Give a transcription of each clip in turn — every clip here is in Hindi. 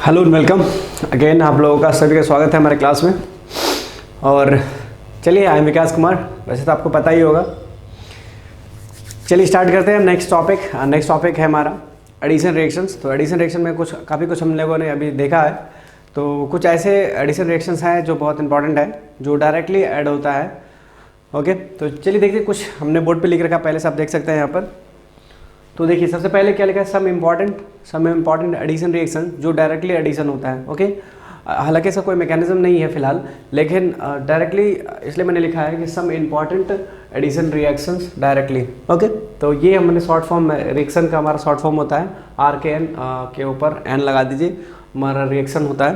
Hello and welcome again. आप लोगों का सभी का स्वागत है हमारे क्लास में। और चलिए, आई एम विकास कुमार, वैसे तो आपको पता ही होगा। चलिए स्टार्ट करते हैं नेक्स्ट टॉपिक है हमारा एडिशन रिएक्शंस। तो एडिशन रिएक्शन में काफ़ी कुछ हम लोगों ने अभी देखा है। तो कुछ ऐसे एडिशन रिएक्शंस हैं जो बहुत इंपॉर्टेंट है, जो डायरेक्टली ऐड होता है। ओके, तो चलिए देखते हैं। कुछ हमने बोर्ड पे लिख रखा, पहले से आप देख सकते हैं यहाँ पर। तो देखिए सबसे पहले क्या लिखा है, सम इम्पॉर्टेंट एडिशन रिएक्शन जो डायरेक्टली एडिशन होता है। ओके, हालांकि ऐसा कोई मैकेनिज्म नहीं है फिलहाल, लेकिन डायरेक्टली इसलिए मैंने लिखा है कि some important addition reactions directly. Okay, तो ये हमने शॉर्ट फॉर्म रिएक्शन का हमारा शॉर्ट फॉर्म होता है RKN के ऊपर एन लगा दीजिए, हमारा रिएक्शन होता है।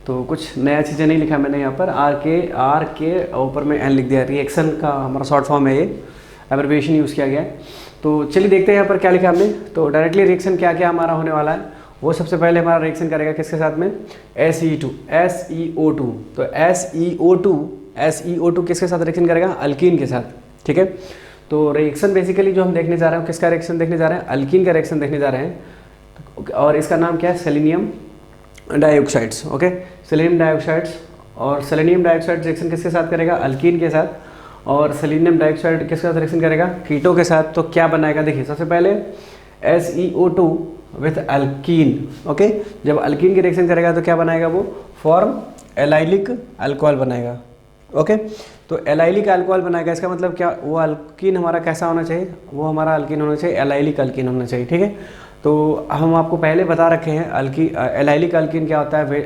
तो कुछ नया चीज़ें नहीं लिखा मैंने यहाँ पर, आर के ऊपर में एन लिख दिया। रिएक्शन का हमारा शॉर्ट फॉर्म है, ये एब्रिविएशन यूज़ किया गया है। तो चलिए देखते हैं यहाँ पर क्या लिखा हमने। तो डायरेक्टली रिएक्शन क्या क्या हमारा होने वाला है, वो सबसे पहले हमारा रिएक्शन करेगा किसके साथ में, SeO2। तो SeO2 किसके साथ रिएक्शन करेगा, अल्कीन के साथ। ठीक है, तो रिएक्शन बेसिकली जो हम देखने जा रहे हैं, किसका रिएक्शन देखने जा रहे हैं, अल्कीन का रिएक्शन देखने जा रहे हैं। और इसका नाम क्या है, selenium dioxides. Okay, selenium dioxides. और सेलेनियम डाइऑक्साइड रिएक्शन किसके साथ करेगा, अल्कीन के साथ। और सेलेनियम डाइऑक्साइड किसके साथ रिएक्शन करेगा, कीटो के साथ। तो क्या बनाएगा, देखिए सबसे पहले SeO2 विथ अल्कीन। ओके, जब अल्कीन की रिएक्शन करेगा तो क्या बनाएगा, वो फॉर्म एलाइलिक अल्कोहल बनाएगा। ओके, तो एलाइलिक अल्कोहल बनाएगा, इसका मतलब क्या, वो अल्कीन हमारा कैसा होना चाहिए, वो हमारा अल्कीन होना चाहिए, एलाइलिक अल्कीन होना चाहिए। ठीक है, तो हम आपको पहले बता रखे हैं एलाइलिक अल्कीन क्या होता है,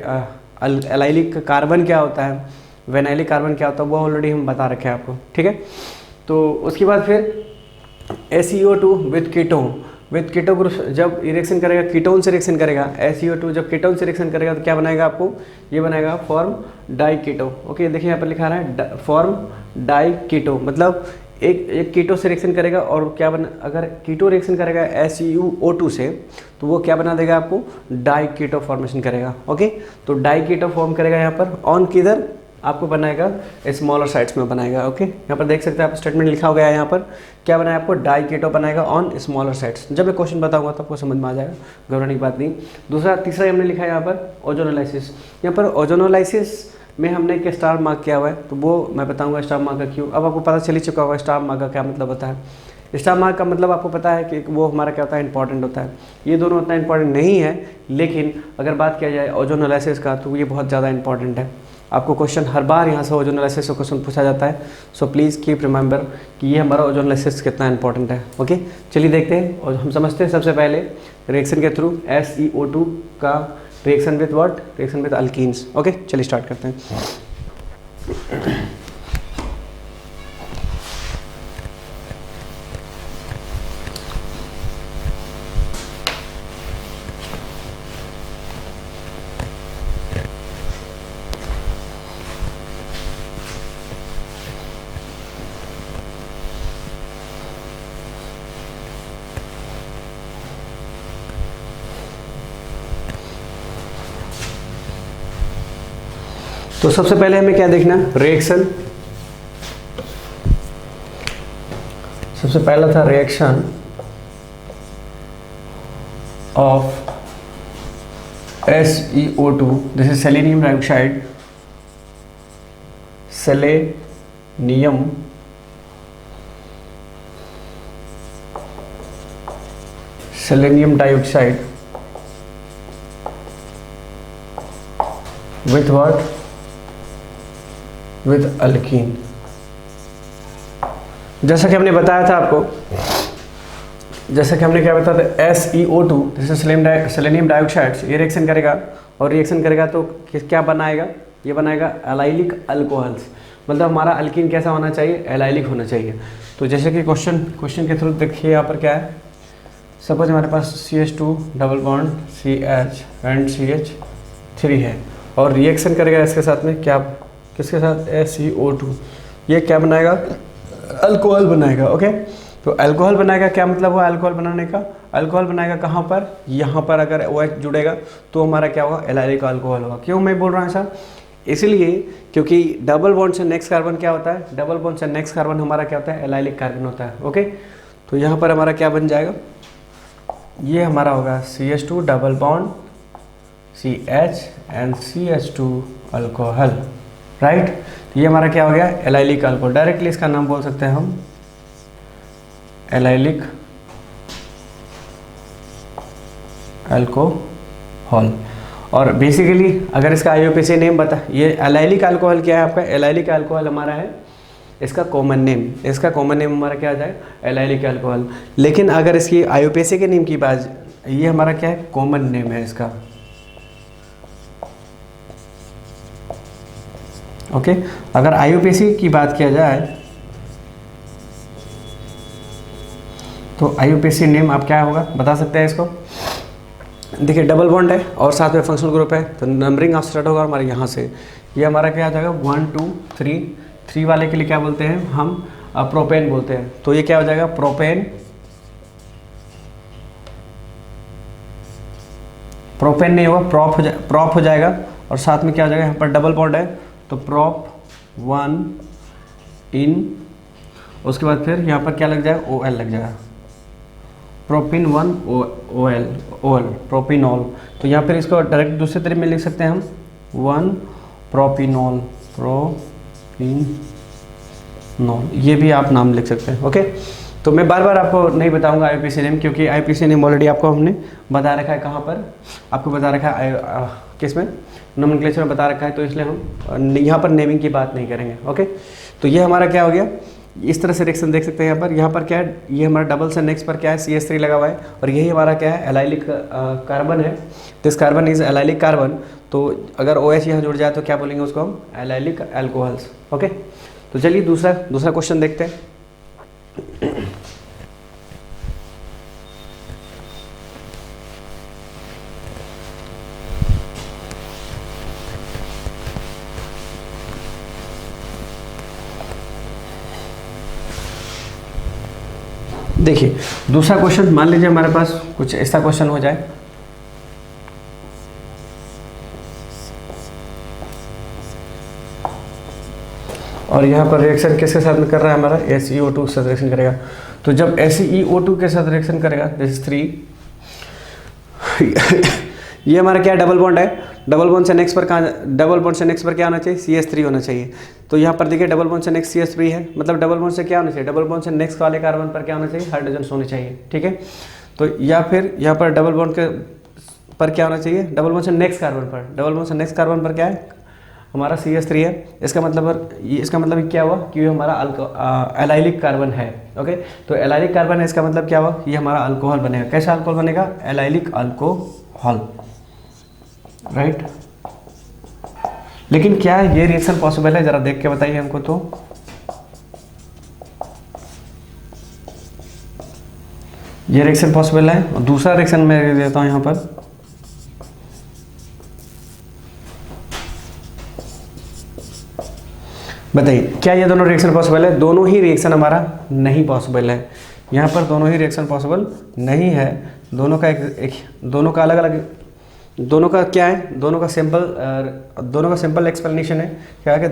एलाइलिक कार्बन क्या होता है, वेनाइलिक कार्बन क्या होता है, वो ऑलरेडी हम बता रखे हैं आपको। ठीक है, तो उसके बाद फिर SeO2 विथ कीटो ग्रुप जब रिएक्शन करेगा, कीटोन से रिएक्शन करेगा। SeO2 जब कीटोन से रिएक्शन करेगा तो क्या बनाएगा आपको, ये बनाएगा फॉर्म डाइकीटो। ओके, देखिए यहाँ पर लिखा है फॉर्म डाइकीटो, मतलब एक कीटो से रिएक्शन करेगा और क्या बना, अगर कीटो रिएक्शन करेगा SeO2 से तो वो क्या बना देगा आपको, डाइकीटो फॉर्मेशन करेगा। ओके, तो डाइकीटो फॉर्म करेगा यहाँ पर ऑन किधर, आपको बनाएगा स्मॉलर साइड्स में बनाएगा। ओके, यहाँ पर देख सकते हैं आप, स्टेटमेंट लिखा हो गया है यहाँ पर, क्या बनाया आपको, डाइकीटो बनाएगा ऑन स्मॉलर साइड्स। जब मैं क्वेश्चन बताऊंगा तो आपको समझ में आ जाएगा, घबराने की बात नहीं। तीसरा हमने लिखा है यहाँ पर ओजोनोलाइसिस। यहाँ पर ओजोनोलाइसिस में हमने एक स्टार मार्क किया हुआ है, तो वो मैं बताऊंगा स्टार मार्क का क्यों। अब आपको पता चल ही चुका होगा स्टार मार्क का क्या मतलब होता है। स्टार मार्क का मतलब आपको पता है कि वो हमारा क्या होता है, इंपॉर्टेंट होता है। ये दोनों उतना इंपॉर्टेंट नहीं है, लेकिन अगर बात किया जाए ओजोनोलाइसिस का तो ये बहुत ज़्यादा इंपॉर्टेंट है। आपको क्वेश्चन हर बार यहाँ से ओजोनोलाइसिस से क्वेश्चन पूछा जाता है। सो प्लीज़ कीप रिमेंबर कि ये हमारा ओजोनोलाइसिस कितना इंपॉर्टेंट है। ओके, चलिए देखते हैं और हम समझते हैं सबसे पहले रिएक्शन के थ्रू SeO2 का reaction with what, reaction with alkenes. Okay, चलिए स्टार्ट करते हैं। तो सबसे पहले हमें क्या देखना, रिएक्शन। सबसे पहला था reaction of SeO2, this is selenium dioxide, selenium dioxide with what, with alkyne. जैसा कि हमने बताया था आपको, जैसा कि हमने क्या बताया था, SeO2 जैसे सेलेनियम डाइऑक्साइड ये रिएक्शन करेगा, और रिएक्शन करेगा तो क्या बनाएगा, ये बनाएगा एलाइलिक अल्कोहल्स। मतलब हमारा अल्कीन कैसा होना चाहिए, एलाइलिक होना चाहिए। तो जैसे कि क्वेश्चन के थ्रू देखिए यहाँ पर क्या है, सपोज हमारे पास CH2 double bond CH and CH3 है, और रिएक्शन करेगा इसके साथ में, क्या, किसके साथ, SeO2। ये क्या बनाएगा, अल्कोहल बनाएगा। ओके, तो अल्कोहल बनाएगा, क्या मतलब हुआ अल्कोहल बनाने का, अल्कोहल बनाएगा कहाँ पर, यहाँ पर अगर OH जुड़ेगा तो हमारा क्या होगा, एलाइलिक अल्कोहल होगा। क्यों मैं बोल रहा हूँ ऐसा, इसलिए क्योंकि डबल बॉन्ड से नेक्स्ट कार्बन क्या होता है, डबल बॉन्ड से नेक्स्ट कार्बन हमारा क्या होता है, एलाइलिक कार्बन होता है। ओके, तो यहाँ पर हमारा क्या बन जाएगा, ये हमारा होगा CH2 double bond CH&CH2 alcohol, right. ये हमारा क्या हो गया, एलाइलिक अल्कोहल। डायरेक्टली इसका नाम बोल सकते हैं हम एलाइलिक अल्कोहल। और बेसिकली अगर इसका IUPAC नेम बता, ये एलाइलिक अल्कोहल क्या है आपका, एलाइलिक अल्कोहल हमारा है इसका कॉमन नेम, इसका कॉमन नेम हमारा क्या आ जाए, एलाइलिक अल्कोहल। लेकिन अगर इसकी IUPAC के नेम की बात, ये हमारा क्या है, कॉमन नेम है इसका, ओके। अगर IUPAC की बात किया जाए तो IUPAC नेम आप क्या होगा बता सकते हैं इसको। देखिए डबल बॉन्ड है और साथ में फंक्शनल ग्रुप है, तो नंबरिंग ऑफ स्टार्ट होगा हमारे यहाँ से। ये हमारा क्या आ जाएगा 1 2 3, 3 वाले के लिए क्या बोलते हैं हम, प्रोपेन बोलते हैं। तो ये क्या हो जाएगा, प्रोपेन, प्रोपेन नहीं होगा, प्रॉप हो जाएगा। और साथ में क्या हो जाएगा, यहाँ पर डबल बॉन्ड है तो प्रॉप 1 इन, उसके बाद फिर यहाँ पर क्या लग जाएगा, OL लग जाएगा, प्रोपिन 1 OL प्रोपिनॉल। तो यहाँ पर इसको डायरेक्ट दूसरे तरीके में लिख सकते हैं हम 1 प्रोपिनॉल, प्रोपिनॉल, ये भी आप नाम लिख सकते हैं, ओके। तो मैं बार बार आपको नहीं बताऊंगा IUPAC नेम, क्योंकि IUPAC नेम ऑलरेडी आपको हमने बता रखा है, कहाँ पर आपको बता रखा है, किस में, नोमेनक्लेचर में बता रखा है। तो इसलिए हम यहाँ पर नेमिंग की बात नहीं करेंगे, ओके। तो ये हमारा क्या हो गया, इस तरह से रिएक्शन देख सकते हैं यहाँ पर क्या है, ये हमारा डबल से नेक्स्ट पर क्या है, CH3 लगा हुआ है, और यही हमारा क्या है, एलाइलिक कार्बन है। This carbon is allylic carbon. तो अगर OH यहाँ जुड़ जाए तो क्या बोलेंगे उसको हम, एलाइलिक अल्कोहल्स, ओके। तो चलिए दूसरा क्वेश्चन देखते हैं। देखिए दूसरा क्वेश्चन, मान लीजिए हमारे पास कुछ ऐसा क्वेश्चन हो जाए, और यहाँ पर रिएक्शन किसके साथ में कर रहा है हमारा, SeO2 के साथ रिएक्शन करेगा। तो जब SeO2 के साथ रिएक्शन करेगा, दिस 3 ये हमारा क्या डबल बॉन्ड है, डबल बॉन्ड से नेक्स्ट पर कहाँ, डबल बॉन्ड से नेक्स्ट पर क्या होना चाहिए, CH3 होना चाहिए। तो यहाँ पर देखिए डबल बॉन्ड से नेक्स्ट CH3 है, मतलब डबल बॉन्ड से क्या होना चाहिए, डबल बॉन्ड से नेक्स्ट वाले कार्बन पर क्या होना चाहिए, हाइड्रोजन होने चाहिए, ठीक है। तो या फिर यहाँ पर डबल बॉन्ड के पर क्या होना चाहिए, डबल बॉन्ड से नेक्स्ट कार्बन पर, डबल बॉन्ड से नेक्स्ट कार्बन पर क्या है हमारा CH3 है। इसका मतलब क्या हुआ कि ये हमारा एलाइलिक कार्बन है, ओके। तो एलाइलिक कार्बन है, इसका मतलब क्या हुआ, ये हमारा अल्कोहल बनेगा। कैसा अल्कोहल बनेगा, एलाइलिक अल्कोहल, राइट। लेकिन क्या ये रिएक्शन पॉसिबल है, जरा देख के बताइए हमको। तो ये रिएक्शन पॉसिबल है। और दूसरा रिएक्शन मैं देता हूं यहाँ पर, बताइए क्या ये दोनों रिएक्शन पॉसिबल है। दोनों ही रिएक्शन हमारा नहीं पॉसिबल है, यहाँ पर दोनों ही रिएक्शन पॉसिबल नहीं है। दोनों का दोनों का अलग अलग, दोनों का क्या है, दोनों का सिंपल एक्सप्लेनेशन है क्या है कि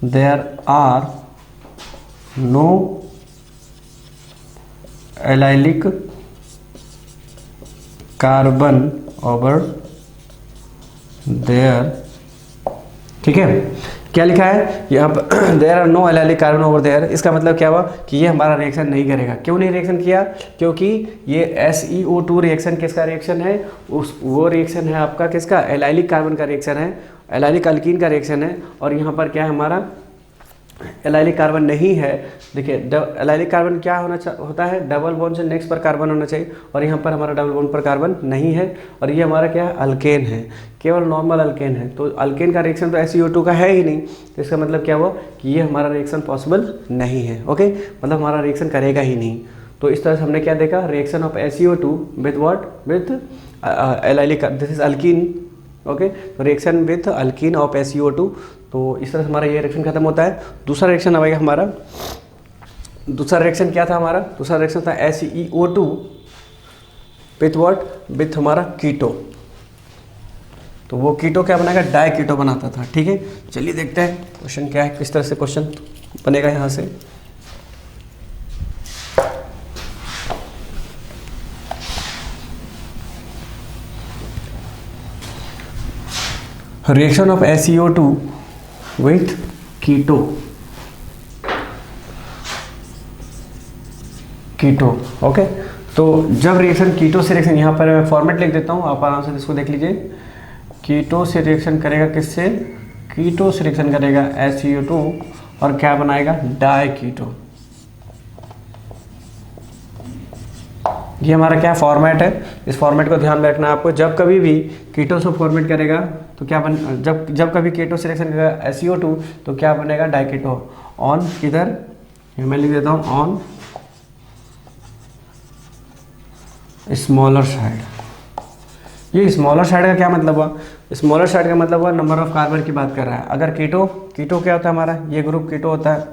there are no allylic carbon over there, ठीक है। क्या लिखा है यहाँ पर, there are no allylic carbon over there. इसका मतलब क्या हुआ कि ये हमारा रिएक्शन नहीं करेगा। क्यों नहीं रिएक्शन किया, क्योंकि ये SeO2 रिएक्शन किसका रिएक्शन है, वो रिएक्शन है आपका किसका, एलाइलिक कार्बन का रिएक्शन है, एलाइलिक अल्कीन का रिएक्शन है। और यहाँ पर क्या है हमारा एलाइलिक कार्बन नहीं है। देखिए एलाइलिक कार्बन क्या होता है, डबल बॉन्ड से नेक्स्ट पर कार्बन होना चाहिए, और यहाँ पर हमारा डबल बॉन्ड पर कार्बन नहीं है। और ये हमारा क्या है, अल्केन है, केवल नॉर्मल अल्केन है। तो अल्केन का रिएक्शन तो SeO2 का है ही नहीं, तो इसका मतलब क्या हुआ कि ये हमारा रिएक्शन पॉसिबल नहीं है, ओके। मतलब हमारा रिएक्शन करेगा ही नहीं। तो इस तरह से हमने क्या देखा, reaction of SeO2 with what, with allylic, this is alkene, okay. तो reaction with alkene of SeO2। तो इस तरह से हमारा ये रिएक्शन खत्म होता है। दूसरा रिएक्शन आएगा हमारा, दूसरा रिएक्शन क्या था हमारा, दूसरा रिएक्शन था SeO2 विथ व्हाट, विथ हमारा कीटो। तो वो कीटो क्या बनाएगा, डाई कीटो बनाता था, ठीक है। चलिए देखते हैं क्वेश्चन क्या है, किस तरह से क्वेश्चन बनेगा यहाँ से। Reaction of SeO2 with keto okay. तो जब रिएक्शन कीटो से रिएक्शन, यहाँ पर मैं फॉर्मेट लिख देता हूँ, आप आराम से इसको देख लीजिए। कीटो से रिएक्शन करेगा किससे? कीटो से रिएक्शन करेगा SeO2 और क्या बनाएगा? डाईकीटो। ये हमारा क्या फॉर्मेट है, इस फॉर्मेट को ध्यान में रखना है आपको। जब कभी भी कीटो से फॉर्मेट करेगा तो क्या बन, जब कभी कीटो से रिएक्शन करेगा SeO2 तो क्या बनेगा? डाईकीटो। ऑन किधर, मैं लिख देता हूँ ऑन स्मॉलर साइड। ये स्मॉलर साइड का क्या मतलब हुआ? स्मॉलर साइड का मतलब हुआ नंबर ऑफ कार्बन की बात कर रहा है। अगर कीटो क्या होता है हमारा, ये ग्रुप कीटो होता है,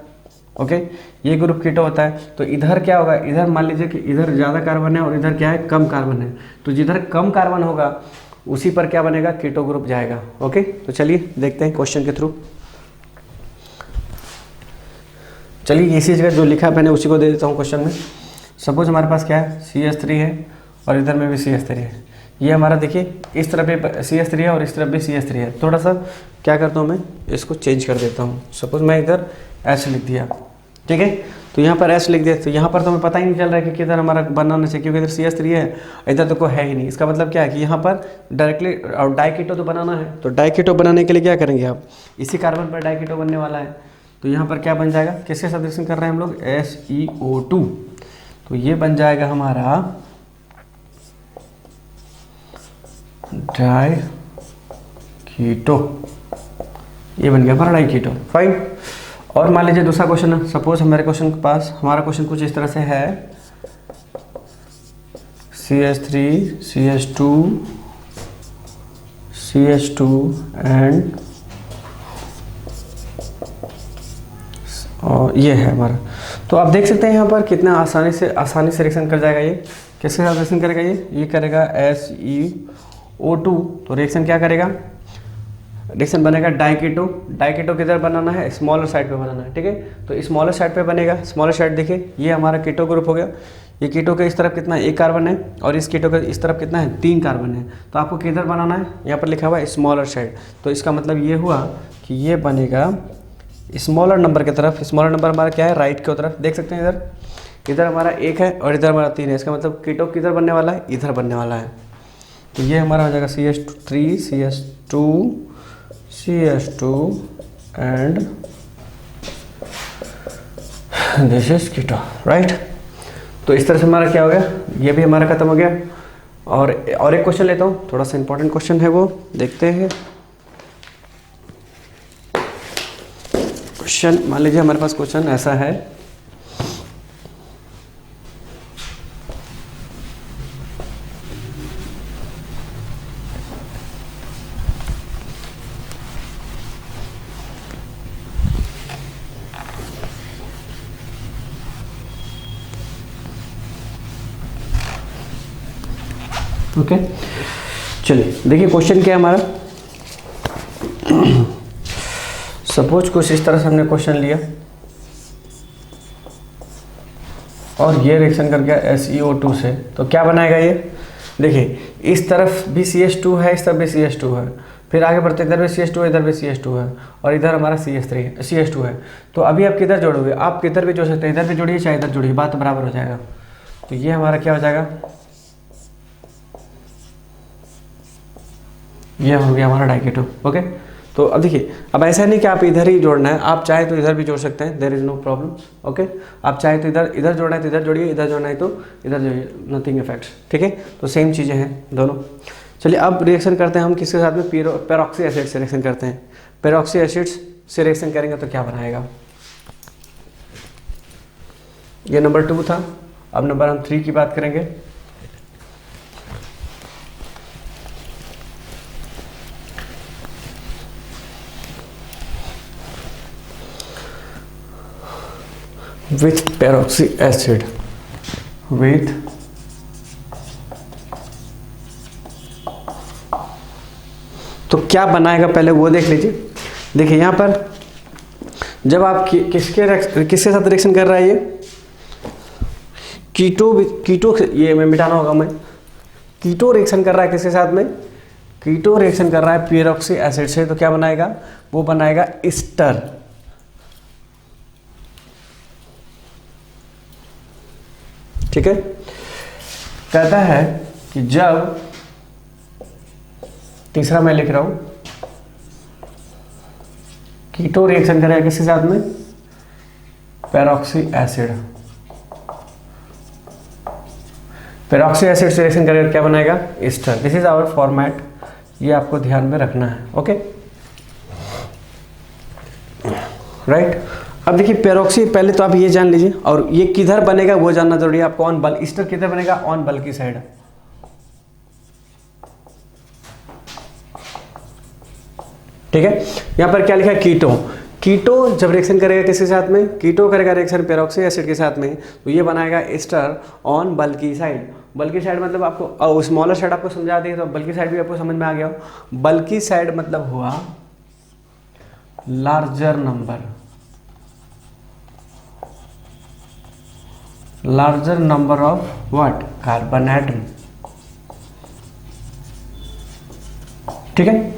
ओके, ये ग्रुप कीटो होता है, तो इधर क्या होगा? इधर मान लीजिए कि इधर ज़्यादा कार्बन है और इधर क्या है? कम कार्बन है, तो जिधर कम कार्बन होगा उसी पर क्या बनेगा? कीटो ग्रुप जाएगा। ओके, तो चलिए देखते हैं क्वेश्चन के थ्रू। चलिए इसी जगह जो लिखा मैंने उसी को दे देता हूँ क्वेश्चन में। सपोज हमारे पास क्या है? CH3 है और इधर में भी CH3 है। ये हमारा देखिए इस तरफ भी CH3 है और इस तरफ भी CH3 है। थोड़ा सा क्या करता हूँ मैं, इसको चेंज कर देता हूँ। सपोज मैं इधर H लिख दिया, ठीक है, तो यहाँ पर H लिख दिया, तो यहाँ पर तो हमें पता ही नहीं चल रहा है कि किधर हमारा बनाना चाहिए, क्योंकि इधर CH3 है, इधर तो कोई है ही नहीं। इसका मतलब क्या है कि यहाँ पर डायरेक्टली डाईकीटो तो बनाना है, तो डाईकीटो बनाने के लिए क्या करेंगे आप? इसी कार्बन पर डाईकीटो बनने वाला है, तो यहाँ पर क्या बन जाएगा? किसके साथ रिएक्शन कर रहे हैं हम लोग? SeO2, तो ये बन जाएगा हमारा डाईकीटो। ये बन गया हमारा डाईकीटो, फाइन। और मान लीजिए दूसरा क्वेश्चन है। सपोज हमारे क्वेश्चन के पास, हमारा क्वेश्चन कुछ इस तरह से है, CH3 CH2 एंड और ये है हमारा। तो आप देख सकते हैं यहाँ पर कितना आसानी से रिएक्शन कर जाएगा। ये किसके साथ रिएक्शन करेगा? ये करेगा SeO2, तो रिएक्शन क्या करेगा? रिएक्शन बनेगा डाईकीटो। डाईकीटो किधर बनाना है? स्मॉलर साइड पे बनाना है, ठीक है, तो स्मॉलर साइड पे बनेगा। स्मॉलर साइड देखिए, ये हमारा कीटो ग्रुप हो गया। ये कीटो के इस तरफ कितना है? 1 कार्बन है, और इस कीटो के इस तरफ कितना है? 3 कार्बन है। तो आपको किधर बनाना है? यहाँ पर लिखा हुआ है स्मॉलर साइड, तो इसका मतलब ये हुआ कि ये बनेगा स्मॉलर नंबर की तरफ। स्मॉलर नंबर हमारा क्या है? राइट की तरफ। देख सकते हैं इधर हमारा 1 है और इधर हमारा 3 है। इसका मतलब कीटो किधर बनने वाला है? इधर बनने वाला है। तो ये हमारा हो जाएगा CH3 CH2 and this is keto, right. तो इस तरह से हमारा क्या हो गया? ये भी हमारा खत्म हो गया। और एक क्वेश्चन लेता हूँ, थोड़ा सा इंपॉर्टेंट क्वेश्चन है, वो देखते हैं। क्वेश्चन मान लीजिए हमारे पास क्वेश्चन ऐसा है, ओके। चलिए देखिए क्वेश्चन क्या है हमारा। सपोज कुछ इस तरह से हमने क्वेश्चन लिया और ये रिएक्शन कर गया SeO2 से, तो क्या बनाएगा ये? देखिए इस तरफ भी CH2 है, इस तरफ भी CH2 है, फिर आगे बढ़ते इधर भी CH2 है, इधर भी CH2 है, और इधर हमारा CH2 है। तो अभी आप किधर जोड़ोगे? आप किधर भी जोड़ सकते हैं, इधर भी जोड़िए चाहे इधर जोड़िए, बात बराबर हो जाएगा। तो ये हमारा क्या हो जाएगा? ये हो गया हमारा डाईकीटो, ओके। तो अब देखिए, अब ऐसा नहीं कि आप इधर ही जोड़ना है, आप चाहे तो इधर भी जोड़ सकते हैं, there is no problem, okay. आप चाहे तो इधर जोड़ना है तो इधर जोड़िए, इधर जोड़ना है तो इधर जोड़िए, नथिंग इफेक्ट्स, ठीक है। तो सेम चीज़ें हैं दोनों। चलिए अब रिएक्शन करते हैं हम किसके साथ में? पेरोक्सी एसिड से रिएक्शन करते हैं। पेरोक्सी एसिड्स से रिएक्शन करेंगे तो क्या बनाएगा? ये नंबर 2 था। अब नंबर हम 3 की बात करेंगे। with peroxy acid with तो क्या बनाएगा पहले वो देख लीजिए। देखिए यहाँ पर जब आप किसके साथ रिएक्शन कर रहा है? ये कीटो, ये मैं मिटाना होगा, मैं कीटो रिएक्शन कर रहा है किसके साथ में? कीटो रिएक्शन कर रहा है पेरोक्सी एसिड से, तो क्या बनाएगा, वो बनाएगा एस्टर। ठीक है, कहता है कि जब, तीसरा मैं लिख रहा हूं, कीटो रिएक्शन करेगा किसके साथ में, पेरोक्सी एसिड। पेरोक्सी एसिड से रिएक्शन करेगा क्या बनाएगा, ester. This is our format, ये आपको ध्यान में रखना है। Okay right. अब देखिए पेरोक्सी, पहले तो आप ये जान लीजिए, और ये किधर बनेगा वो जानना जरूरी है आपको। ऑन बल्क, एस्टर किधर बनेगा, ऑन बल्क की साइड। ठीक है, यहां पर क्या लिखा है, कीटो। कीटो जब रिएक्शन करेगा किसके साथ में, कीटो करेगा रिएक्शन पेरोक्सी एसिड के साथ में, तो ये बनाएगा ester on bulky side. Bulky side मतलब आपको स्मॉलर साइड आपको समझा दी, तो बल्की साइड भी आपको समझ में आ गया हो। बल्की साइड मतलब हुआ larger number, larger number of what, carbon atom. ठीक है,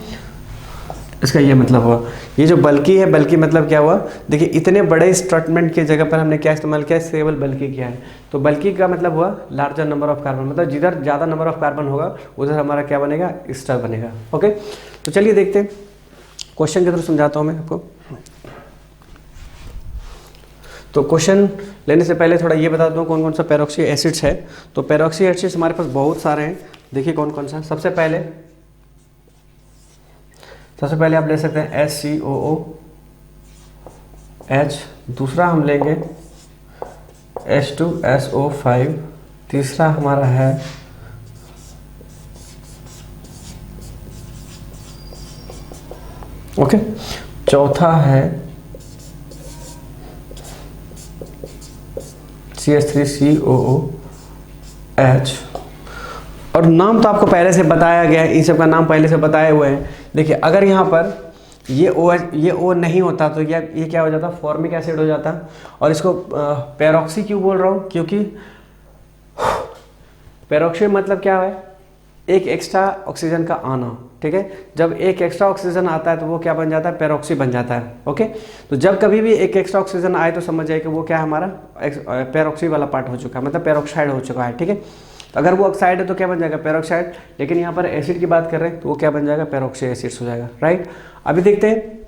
इसका ये मतलब हुआ। ये जो बल्कि है, बल्कि मतलब क्या हुआ, देखिए इतने बड़े स्टेटमेंट की जगह पर हमने क्या इस्तेमाल किया है, केवल बल्कि किया है। तो बल्कि का मतलब हुआ लार्जर नंबर ऑफ कार्बन, मतलब जिधर ज़्यादा नंबर ऑफ कार्बन होगा उधर हमारा क्या बनेगा, एस्टर बनेगा। ओके, तो चलिए देखते हैं, क्वेश्चन के थ्रू समझाता हूँ मैं आपको। तो क्वेश्चन लेने से पहले थोड़ा ये बता दूँ कौन कौन सा पेरोक्सी एसिड्स है। तो पेरोक्सी एसिड्स हमारे पास बहुत सारे हैं, देखिए कौन कौन सा। सबसे पहले आप ले सकते हैं HCOOH, दूसरा हम लेंगे H2SO5, तीसरा हमारा है ओके, चौथा है CH3COOH। और नाम तो आपको पहले से बताया गया है, इन सब का नाम पहले से बताए हुए हैं। देखिए अगर यहाँ पर ये O नहीं होता तो ये क्या हो जाता, फॉर्मिक एसिड हो जाता। और इसको पेरोक्सी क्यों बोल रहा हूँ, क्योंकि पेरोक्सी मतलब क्या है, एक एक्स्ट्रा ऑक्सीजन का आना। ठीक है, जब एक एक्स्ट्रा ऑक्सीजन आता है तो वो क्या बन जाता है, पेरोक्सी बन जाता है। ओके, तो जब कभी भी एक एक्स्ट्रा ऑक्सीजन आए तो समझ जाए कि वो क्या है, हमारा पेरोक्सी वाला पार्ट हो चुका है, मतलब पेरोक्साइड हो चुका है। ठीक है, तो अगर वो ऑक्साइड है तो क्या बन जाएगा, पेरोक्साइड। लेकिन यहाँ पर एसिड की बात कर रहे हैं तो वो क्या बन जाएगा, पेरोक्सी एसिड्स हो जाएगा। राइट, अभी देखते हैं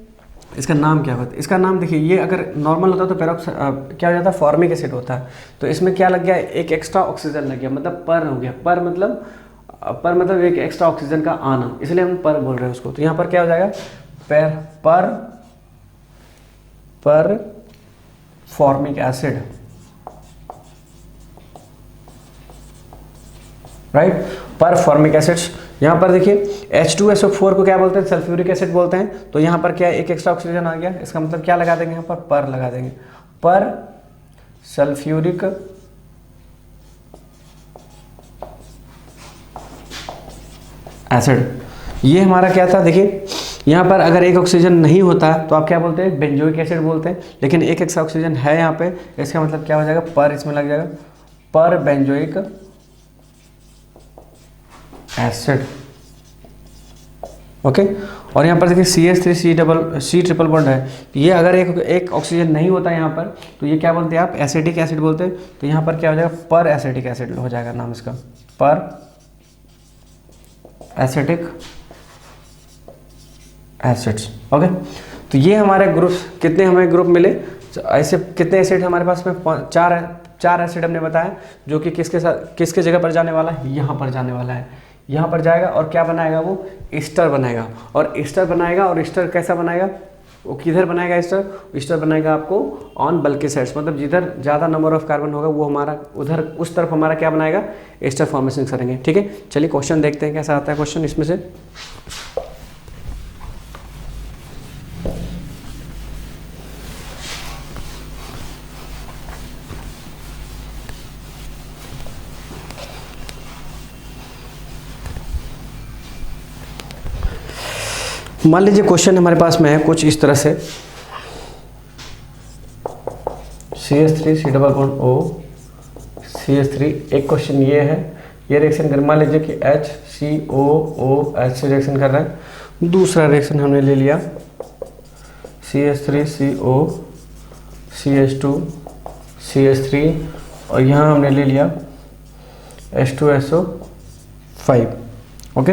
इसका नाम क्या होता है। इसका नाम देखिए, ये अगर नॉर्मल होता तो क्या हो जाता, फॉर्मिक एसिड होता है। तो इसमें क्या लग गया, एक एक्स्ट्रा ऑक्सीजन लग गया, मतलब पर हो गया। पर मतलब एक एक्स्ट्रा ऑक्सीजन का आना, इसलिए हम पर बोल रहे हैं उसको। तो यहाँ पर क्या हो जाएगा, पर फॉर्मिक एसिड। राइट, पर फॉर्मिक एसिड्स। यहाँ पर देखिए H2SO4 को क्या बोलते हैं, सल्फ्यूरिक एसिड बोलते हैं। तो यहाँ पर क्या है, एक एक्स्ट्रा ऑक्सीजन आ गया, इसका मतलब क्या लगा देंगे, यहाँ पर लगा देंगे, पर सल्फ्यूरिक एसिड। ये हमारा क्या था, देखिए यहाँ पर अगर एक ऑक्सीजन नहीं होता तो आप क्या बोलते हैं, बेंजोइक एसिड बोलते हैं। लेकिन एक एक्स्ट्रा ऑक्सीजन है यहाँ पे, इसका मतलब क्या हो जाएगा, पर इसमें लग जाएगा, पर बेंजोइक एसिड। ओके, और यहाँ पर देखिए CH3C ट्रिपल बॉन्ड है। ये अगर एक ऑक्सीजन नहीं होता यहाँ पर तो ये क्या बोलते हैं आप, एसिटिक एसिड बोलते हैं। तो यहाँ पर क्या हो जाएगा, पर एसिटिक एसिड हो जाएगा नाम इसका, पर एसिटिक एसिड्स। ओके, तो ये हमारे ग्रुप्स, कितने हमें ग्रुप मिले, ऐसे कितने एसिड हमारे पास में, चार एसिड हमने बताया, जो कि किसके जगह पर जाने वाला है, यहाँ पर जाने वाला है। यहाँ पर जाएगा और क्या बनाएगा, वो एस्टर बनाएगा। और एस्टर बनाएगा, और एस्टर कैसा बनाएगा, वो किधर बनाएगा, एस्टर बनाएगा आपको ऑन बल्की साइड्स, मतलब जिधर ज़्यादा नंबर ऑफ कार्बन होगा वो हमारा उधर उस तरफ हमारा क्या बनाएगा, एस्टर फॉर्मेशन करेंगे। ठीक है, चलिए क्वेश्चन देखते हैं कैसा आता है क्वेश्चन इसमें से। मान लीजिए क्वेश्चन हमारे पास में है कुछ इस तरह से, CH3COO CH3। एक क्वेश्चन ये है, ये रिएक्शन कर, मान लीजिए कि COOH से रिएक्शन कर रहा है। दूसरा रिएक्शन हमने ले लिया CH3CO CH2 CH3 और यहाँ हमने ले लिया H2SO5। ओके,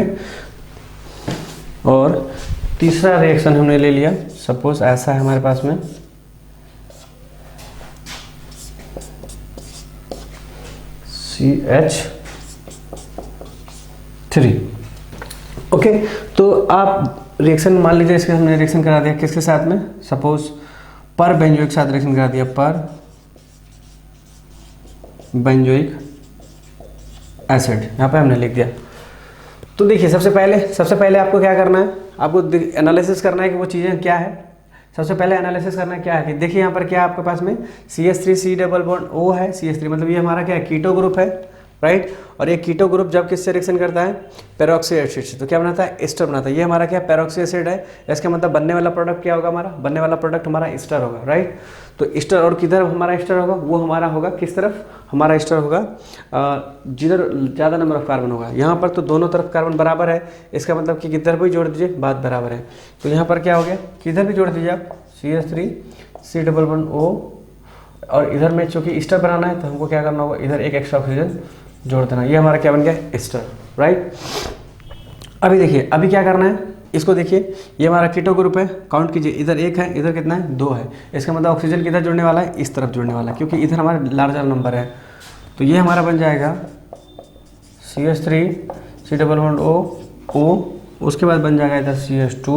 और तीसरा रिएक्शन हमने ले लिया, सपोज ऐसा है हमारे पास में CH3। ओके, तो आप रिएक्शन मान लीजिए इसके हमने रिएक्शन करा दिया किसके साथ में, सपोज पर बेंजोइक के साथ रिएक्शन करा दिया, पर बेंजोइक एसिड यहाँ पे हमने लिख दिया। तो देखिए सबसे पहले आपको क्या करना है, आपको एनालिसिस करना है कि वो चीज़ें क्या है। सबसे पहले एनालिसिस करना है क्या है कि देखिए यहाँ पर क्या है आपके पास में CH3C डबल बॉन्ड O है, CH3 मतलब ये हमारा क्या है, कीटो ग्रुप है, राइट। और ये कीटो ग्रुप जब किससे रिएक्शन करता है, पेरोक्सी एसिड से, तो क्या बनाता है, एस्टर बनाता है। ये हमारा क्या पेरोक्सी एसिड है, इसका मतलब बनने वाला प्रोडक्ट क्या होगा, हमारा बनने वाला प्रोडक्ट हमारा एस्टर होगा, राइट। तो एस्टर, और किधर हमारा एस्टर होगा, वो हमारा होगा किस तरफ, हमारा एस्टर होगा जिधर ज़्यादा नंबर ऑफ कार्बन होगा। यहाँ पर तो दोनों तरफ कार्बन बराबर है, इसका मतलब कि किधर भी जोड़ दीजिए बात बराबर है। तो यहाँ पर क्या हो गया, किधर भी जोड़ दीजिए आप CH3C डबल बॉन्ड O, और इधर में चूँकि एस्टर बनाना है तो हमको क्या करना होगा, इधर एक एक्स्ट्रा ऑक्सीजन जोड़ देना। ये हमारा क्या बन गया, एस्टर, राइट। अभी देखिए अभी क्या करना है, इसको देखिए ये हमारा कीटो ग्रुप है, काउंट कीजिए, इधर 1 है, इधर कितना है, 2 है। इसका मतलब ऑक्सीजन किधर जुड़ने वाला है, इस तरफ जुड़ने वाला है, क्योंकि इधर हमारा लार्जर नंबर है। तो ये हमारा बन जाएगा CH3C डबल बॉन्ड O, उसके बाद बन जाएगा इधर CH2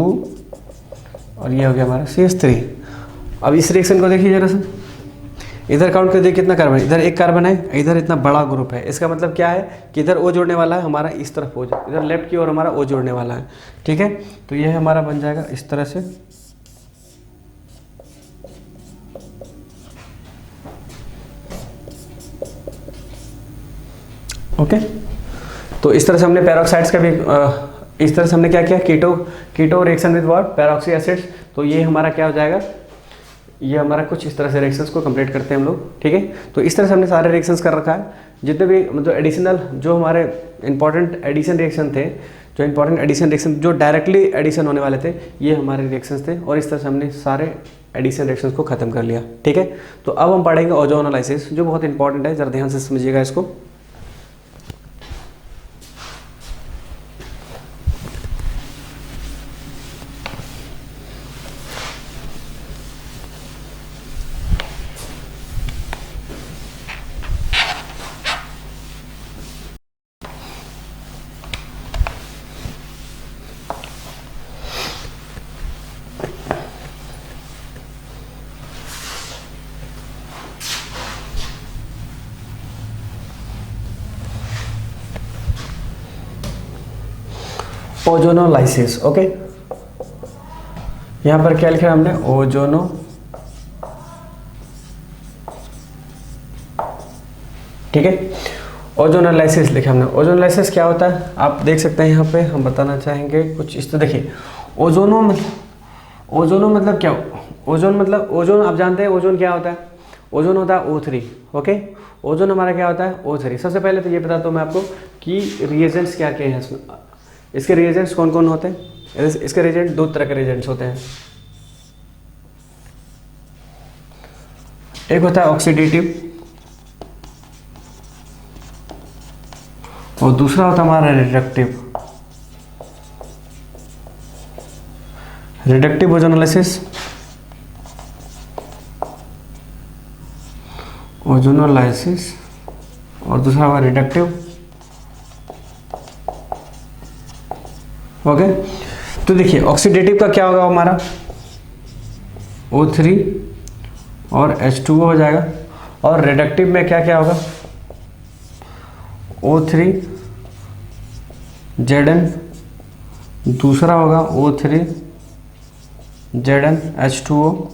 और ये हो गया हमारा CH3। अब इस रिएक्शन को देखिए जरा सा, इधर काउंट कर देखिए कितना कार्बन है, इधर 1 कार्बन है, इधर इतना बड़ा ग्रुप है। इसका मतलब क्या है कि इधर O जोड़ने वाला है हमारा, इस तरफ O, इधर लेफ्ट की ओर हमारा O जोड़ने वाला है, ठीक है। तो ये हमारा बन जाएगा इस तरह से, ओके। तो इस तरह से हमने पेरोक्साइड्स का भी इस तरह से हमने क्या किया, keto reaction with what, peroxy acids. तो ये हमारा क्या हो जाएगा, ये हमारा कुछ इस तरह से रिएक्शंस को कंप्लीट करते हैं हम लोग, ठीक है। तो इस तरह से हमने सारे रिएक्शंस कर रखा है, जितने भी मतलब एडिशनल जो हमारे इंपॉर्टेंट एडिशन रिएक्शन थे, जो डायरेक्टली एडिशन होने वाले थे, ये हमारे रिएक्शंस थे। और इस तरह से हमने सारे एडिशन रिएक्शंस को खत्म कर लिया, ठीक है। तो अब हम पढ़ेंगे ओजोनोलाइसिस, जो बहुत इंपॉर्टेंट है, जरा ध्यान से समझिएगा इसको। Ozonolysis, okay. यहाँ पर क्या लिखा है हमने, ओजोनो, ठीक है। ओजोनोलाइसिस लिखा हमने। ओजोनोलाइसिस क्या होता है आप देख सकते हैं, यहाँ पे हम बताना चाहेंगे कुछ इस तो देखिए, ओजोनो मतलब क्या, ओजोन आप जानते हैं ओजोन क्या होता है, ओजोन होता है O3, ओके। ओजोन हमारा क्या होता है, O3। सबसे पहले तो ये बताता हूँ मैं आपको कि रिएजेंट्स क्या क्या हैं इसमें। इसके रिएजेंट्स कौन कौन होते हैं, इसके रिएजेंट 2 तरह के रिएजेंट्स होते हैं। एक होता है ऑक्सीडेटिव और दूसरा होता है हमारा रिडक्टिव ओजोनोलाइसिस, और दूसरा हमारा रिडक्टिव, ओके। तो देखिए ऑक्सीडेटिव का क्या होगा हमारा, O3 और H2O हो जाएगा, और रिडक्टिव में क्या क्या होगा, O3 Zn, दूसरा होगा O3 Zn H2O,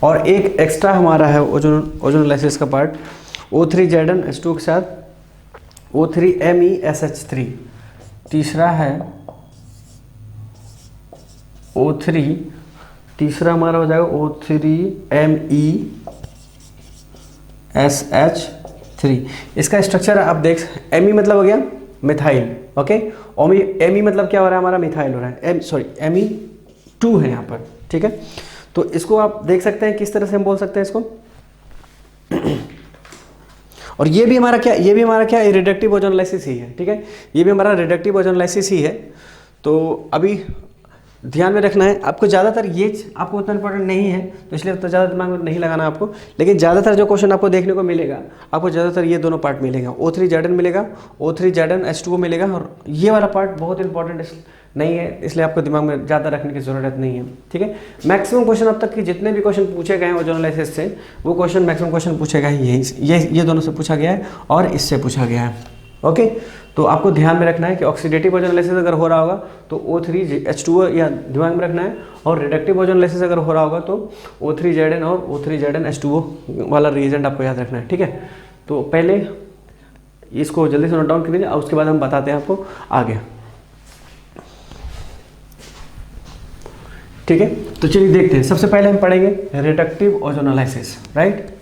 और एक एक्स्ट्रा हमारा है ओजोनोलाइसिस का पार्ट, O3 Zn H2O के साथ O3 MESH3, तीसरा है O3, तीसरा हमारा हो जाएगा O3 MESH3। इसका स्ट्रक्चर आप देख, Me मतलब हो गया मिथाइल, ओके। एमी मतलब क्या हो रहा है हमारा, मिथाइल हो रहा है, Me2 है यहाँ पर, ठीक है। तो इसको आप देख सकते हैं किस तरह से हम बोल सकते हैं इसको। और ये भी हमारा क्या रिडक्टिव ओजोनोलाइसिस ही है, ठीक है, ये भी हमारा रिडक्टिव ओजोनोलाइसिस ही है। तो अभी ध्यान में रखना है आपको, ज़्यादातर ये आपको उतना इंपॉर्टेंट नहीं है तो इसलिए तो ज़्यादा दिमाग में नहीं लगाना आपको, लेकिन ज़्यादातर जो क्वेश्चन आपको देखने को मिलेगा, आपको ज़्यादातर ये दोनों पार्ट मिलेगा, O3Zn मिलेगा, O3Zn H2O मिलेगा, और ये वाला पार्ट बहुत इंपॉर्टेंट नहीं है, इसलिए आपको दिमाग में ज़्यादा रखने की ज़रूरत नहीं है, ठीक है। मैक्सिमम क्वेश्चन अब तक के जितने भी क्वेश्चन पूछे गए हैं ओजोनोलाइसिस से, वो क्वेश्चन मैक्सिमम क्वेश्चन पूछे गए हैं ये दोनों से पूछा गया है और इससे पूछा गया है, ओके। तो आपको ध्यान में रखना है कि ऑक्सीडेटिव ओजोनोलाइसिस अगर हो रहा होगा तो O3H2O या दिमाग में रखना है, और रिडक्टिव ओजोनोलाइसिस अगर हो रहा होगा तो O3Zn और O3Zn H2O वाला रिएजेंट आपको याद रखना है, ठीक है। तो पहले इसको जल्दी से नोट डाउन कर लीजिए और उसके बाद हम बताते हैं आपको आगे, ठीक है। तो चलिए देखते हैं, सबसे पहले हम पढ़ेंगे रिडक्टिव ओजोनोलाइसिस, राइट।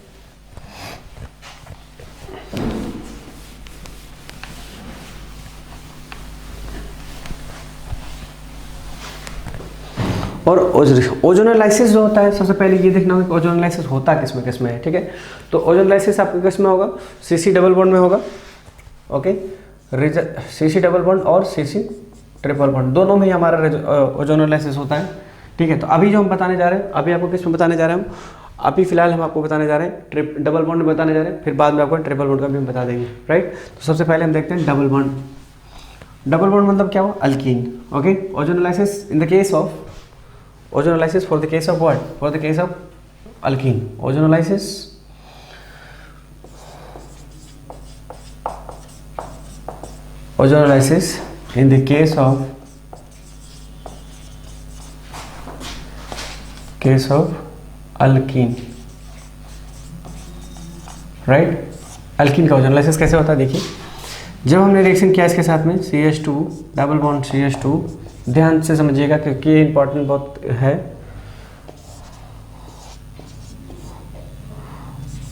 और ओजोनोलाइसिस जो होता है, सबसे पहले ये देखना होगा कि ओजोनोलाइसिस होता किस में है, ठीक है। तो ओजोनोलाइसिस आपके किस में होगा, CC डबल बॉन्ड में होगा, ओके। CC डबल बॉन्ड और CC ट्रिपल बॉन्ड दोनों में ही हमारा ओजोनोलाइसिस होता है, ठीक है। तो अभी जो हम बताने जा रहे हैं, अभी आपको किस में बताने जा रहे हैं हम, अभी फिलहाल हम आपको बताने जा रहे हैं डबल बॉन्ड में बताने जा रहे हैं, फिर बाद में आपको ट्रिपल बॉन्ड का भी हम बता देंगे, राइट। तो सबसे पहले हम देखते हैं डबल बॉन्ड। डबल बॉन्ड मतलब क्या हुआ, alkyne, okay. Ozonolysis in the case of ozonolysis for the case of what, for the case of alkene, ozonolysis in the case of alkene, right. Alkyne का ओजोनोलाइसिस कैसे होता है, देखिए जब हमने रिएक्शन किया इसके साथ में CH2 डबल बॉन्ड CH2, ध्यान से समझिएगा क्योंकि ये इंपॉर्टेंट बहुत है,